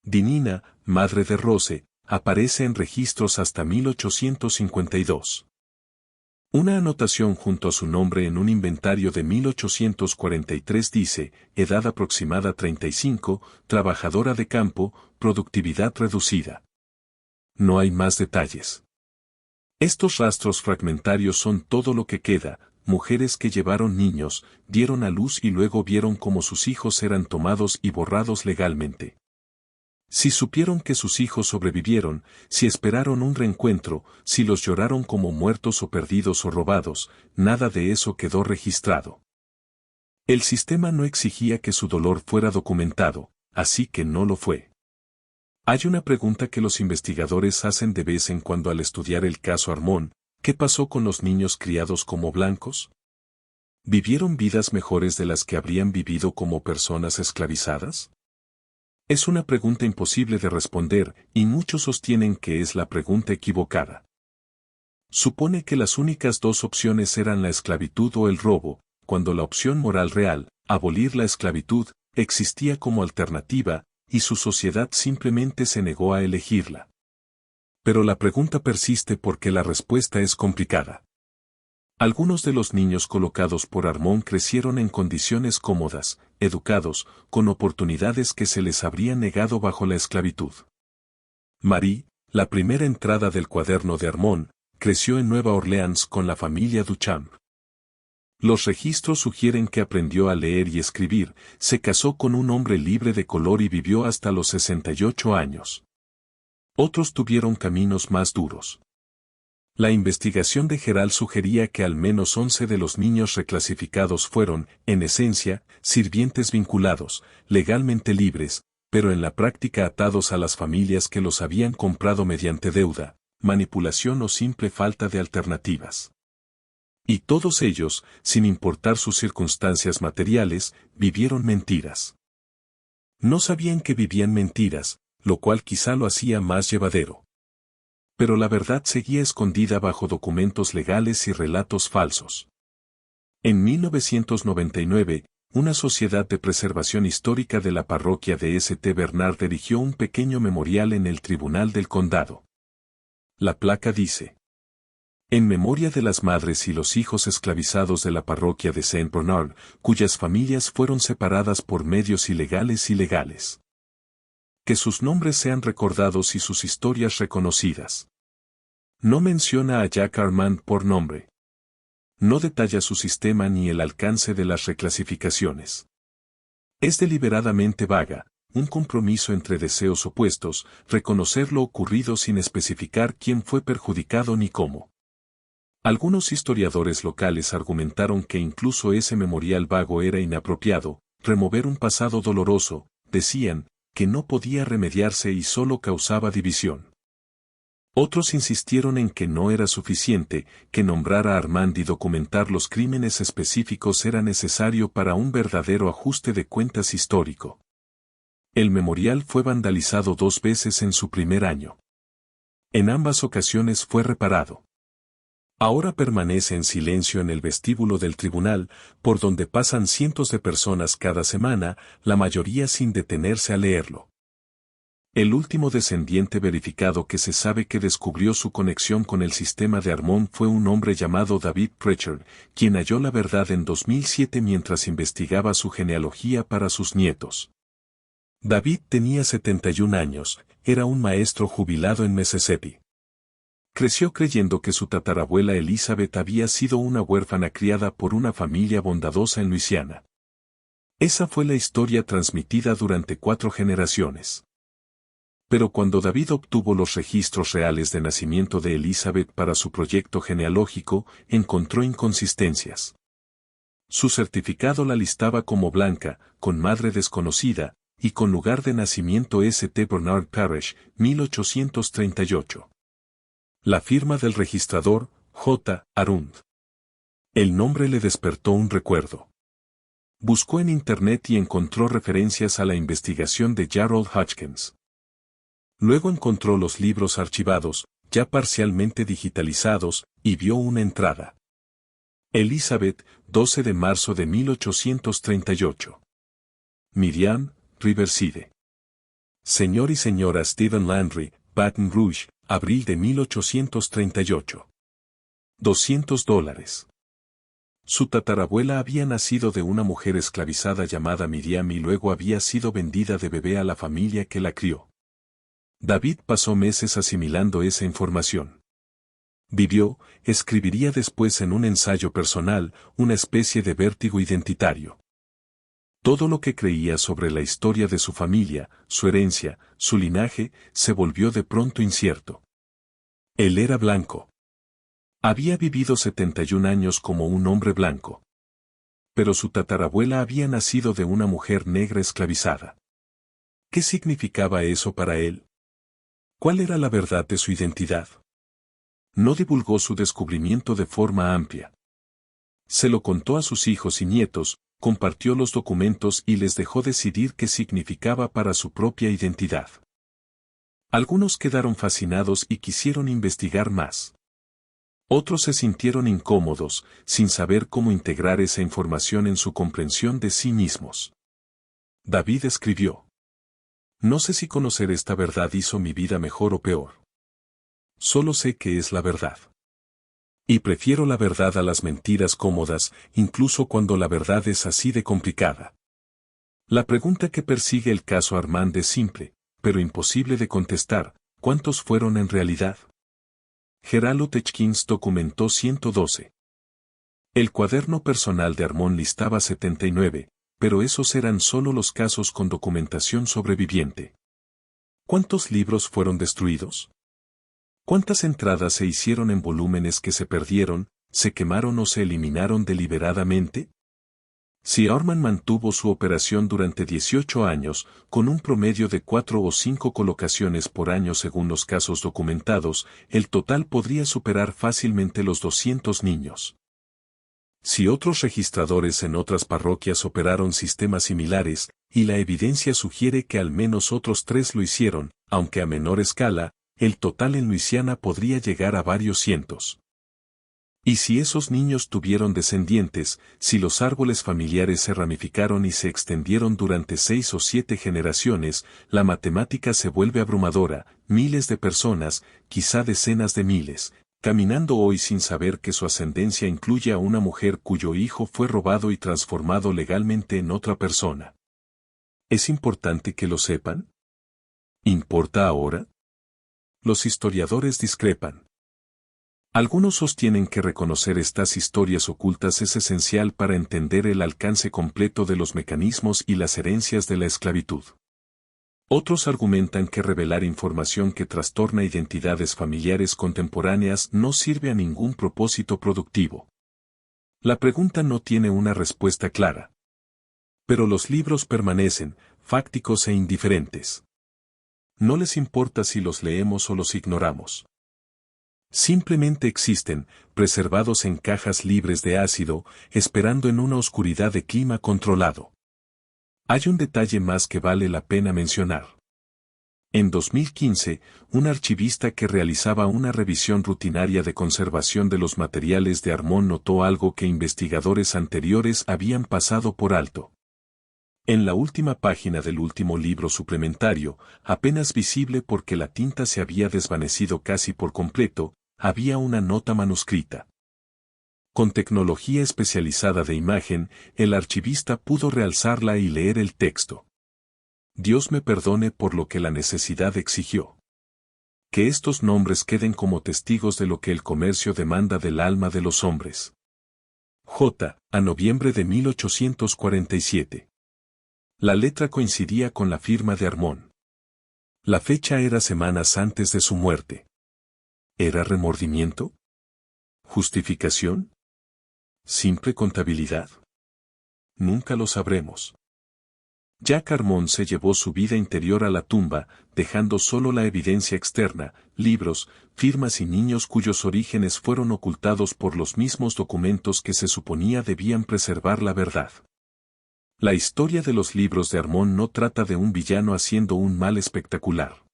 Dinina, madre de Rose, aparece en registros hasta 1852. Una anotación junto a su nombre en un inventario de 1843 dice, edad aproximada 35, trabajadora de campo, productividad reducida. No hay más detalles. Estos rastros fragmentarios son todo lo que queda, mujeres que llevaron niños, dieron a luz y luego vieron cómo sus hijos eran tomados y borrados legalmente. Si supieron que sus hijos sobrevivieron, si esperaron un reencuentro, si los lloraron como muertos o perdidos o robados, nada de eso quedó registrado. El sistema no exigía que su dolor fuera documentado, así que no lo fue. Hay una pregunta que los investigadores hacen de vez en cuando al estudiar el caso Armond: ¿qué pasó con los niños criados como blancos? ¿Vivieron vidas mejores de las que habrían vivido como personas esclavizadas? Es una pregunta imposible de responder, y muchos sostienen que es la pregunta equivocada. Supone que las únicas dos opciones eran la esclavitud o el robo, cuando la opción moral real, abolir la esclavitud, existía como alternativa, y su sociedad simplemente se negó a elegirla. Pero la pregunta persiste porque la respuesta es complicada. Algunos de los niños colocados por Armond crecieron en condiciones cómodas, educados, con oportunidades que se les habrían negado bajo la esclavitud. Marie, la primera entrada del cuaderno de Armond, creció en Nueva Orleans con la familia Duchamp. Los registros sugieren que aprendió a leer y escribir, se casó con un hombre libre de color y vivió hasta los 68 años. Otros tuvieron caminos más duros. La investigación de Gerald sugería que al menos 11 de los niños reclasificados fueron, en esencia, sirvientes vinculados, legalmente libres, pero en la práctica atados a las familias que los habían comprado mediante deuda, manipulación o simple falta de alternativas. Y todos ellos, sin importar sus circunstancias materiales, vivieron mentiras. No sabían que vivían mentiras, lo cual quizá lo hacía más llevadero. Pero la verdad seguía escondida bajo documentos legales y relatos falsos. En 1999, una sociedad de preservación histórica de la parroquia de St. Bernard erigió un pequeño memorial en el tribunal del condado. La placa dice: en memoria de las madres y los hijos esclavizados de la parroquia de Saint Bernard, cuyas familias fueron separadas por medios ilegales y legales. Que sus nombres sean recordados y sus historias reconocidas. No menciona a Jack Armand por nombre. No detalla su sistema ni el alcance de las reclasificaciones. Es deliberadamente vaga, un compromiso entre deseos opuestos, reconocer lo ocurrido sin especificar quién fue perjudicado ni cómo. Algunos historiadores locales argumentaron que incluso ese memorial vago era inapropiado, remover un pasado doloroso, decían, que no podía remediarse y solo causaba división. Otros insistieron en que no era suficiente, que nombrar a Armand y documentar los crímenes específicos era necesario para un verdadero ajuste de cuentas histórico. El memorial fue vandalizado 2 veces en su primer año. En ambas ocasiones fue reparado. Ahora permanece en silencio en el vestíbulo del tribunal, por donde pasan cientos de personas cada semana, la mayoría sin detenerse a leerlo. El último descendiente verificado que se sabe que descubrió su conexión con el sistema de Armón fue un hombre llamado David Precher, quien halló la verdad en 2007 mientras investigaba su genealogía para sus nietos. David tenía 71 años, era un maestro jubilado en Mississippi. Creció creyendo que su tatarabuela Elizabeth había sido una huérfana criada por una familia bondadosa en Luisiana. Esa fue la historia transmitida durante 4 generaciones. Pero cuando David obtuvo los registros reales de nacimiento de Elizabeth para su proyecto genealógico, encontró inconsistencias. Su certificado la listaba como blanca, con madre desconocida, y con lugar de nacimiento St. Bernard Parish, 1838. La firma del registrador, J. Arund. El nombre le despertó un recuerdo. Buscó en Internet y encontró referencias a la investigación de Gerald Hodgkins. Luego encontró los libros archivados, ya parcialmente digitalizados, y vio una entrada. Elizabeth, 12 de marzo de 1838. Miriam, Riverside. Señor y señora Stephen Landry, Baton Rouge, abril de 1838. $200. Su tatarabuela había nacido de una mujer esclavizada llamada Miriam y luego había sido vendida de bebé a la familia que la crió. David pasó meses asimilando esa información. Escribiría después en un ensayo personal, una especie de vértigo identitario. Todo lo que creía sobre la historia de su familia, su herencia, su linaje, se volvió de pronto incierto. Él era blanco. Había vivido 71 años como un hombre blanco. Pero su tatarabuela había nacido de una mujer negra esclavizada. ¿Qué significaba eso para él? ¿Cuál era la verdad de su identidad? No divulgó su descubrimiento de forma amplia. Se lo contó a sus hijos y nietos, compartió los documentos y les dejó decidir qué significaba para su propia identidad. Algunos quedaron fascinados y quisieron investigar más. Otros se sintieron incómodos, sin saber cómo integrar esa información en su comprensión de sí mismos. David escribió: no sé si conocer esta verdad hizo mi vida mejor o peor. Solo sé que es la verdad. Y prefiero la verdad a las mentiras cómodas, incluso cuando la verdad es así de complicada. La pregunta que persigue el caso Armand es simple, pero imposible de contestar: ¿cuántos fueron en realidad? Gerald Hodgkins documentó 112. El cuaderno personal de Armand listaba 79. Pero esos eran solo los casos con documentación sobreviviente. ¿Cuántos libros fueron destruidos? ¿Cuántas entradas se hicieron en volúmenes que se perdieron, se quemaron o se eliminaron deliberadamente? Si Armand mantuvo su operación durante 18 años, con un promedio de 4 o 5 colocaciones por año según los casos documentados, el total podría superar fácilmente los 200 niños. Si otros registradores en otras parroquias operaron sistemas similares, y la evidencia sugiere que al menos otros 3 lo hicieron, aunque a menor escala, el total en Luisiana podría llegar a varios cientos. Y si esos niños tuvieron descendientes, si los árboles familiares se ramificaron y se extendieron durante 6 o 7 generaciones, la matemática se vuelve abrumadora: miles de personas, quizá decenas de miles, caminando hoy sin saber que su ascendencia incluye a una mujer cuyo hijo fue robado y transformado legalmente en otra persona. ¿Es importante que lo sepan? ¿Importa ahora? Los historiadores discrepan. Algunos sostienen que reconocer estas historias ocultas es esencial para entender el alcance completo de los mecanismos y las herencias de la esclavitud. Otros argumentan que revelar información que trastorna identidades familiares contemporáneas no sirve a ningún propósito productivo. La pregunta no tiene una respuesta clara. Pero los libros permanecen, fácticos e indiferentes. No les importa si los leemos o los ignoramos. Simplemente existen, preservados en cajas libres de ácido, esperando en una oscuridad de clima controlado. Hay un detalle más que vale la pena mencionar. En 2015, un archivista que realizaba una revisión rutinaria de conservación de los materiales de Armón notó algo que investigadores anteriores habían pasado por alto. En la última página del último libro suplementario, apenas visible porque la tinta se había desvanecido casi por completo, había una nota manuscrita. Con tecnología especializada de imagen, el archivista pudo realzarla y leer el texto. Dios me perdone por lo que la necesidad exigió. Que estos nombres queden como testigos de lo que el comercio demanda del alma de los hombres. A noviembre de 1847. La letra coincidía con la firma de Armón. La fecha era semanas antes de su muerte. ¿Era remordimiento? ¿Justificación? ¿Simple contabilidad? Nunca lo sabremos. Jacques Armón se llevó su vida interior a la tumba, dejando solo la evidencia externa, libros, firmas y niños cuyos orígenes fueron ocultados por los mismos documentos que se suponía debían preservar la verdad. La historia de los libros de Armón no trata de un villano haciendo un mal espectacular.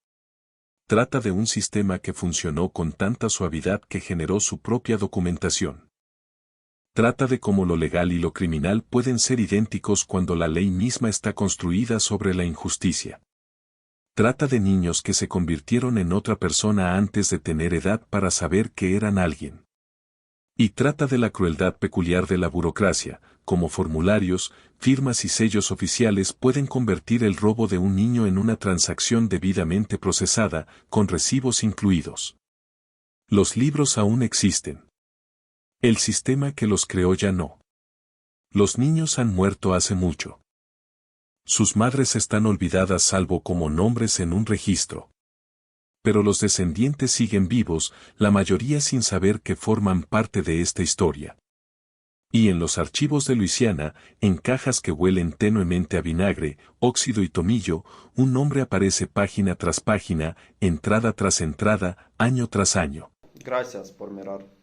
Trata de un sistema que funcionó con tanta suavidad que generó su propia documentación. Trata de cómo lo legal y lo criminal pueden ser idénticos cuando la ley misma está construida sobre la injusticia. Trata de niños que se convirtieron en otra persona antes de tener edad para saber que eran alguien. Y trata de la crueldad peculiar de la burocracia, como formularios, firmas y sellos oficiales pueden convertir el robo de un niño en una transacción debidamente procesada, con recibos incluidos. Los libros aún existen. El sistema que los creó ya no. Los niños han muerto hace mucho. Sus madres están olvidadas salvo como nombres en un registro. Pero los descendientes siguen vivos, la mayoría sin saber que forman parte de esta historia. Y en los archivos de Luisiana, en cajas que huelen tenuemente a vinagre, óxido y tomillo, un nombre aparece página tras página, entrada tras entrada, año tras año. Gracias por mirar.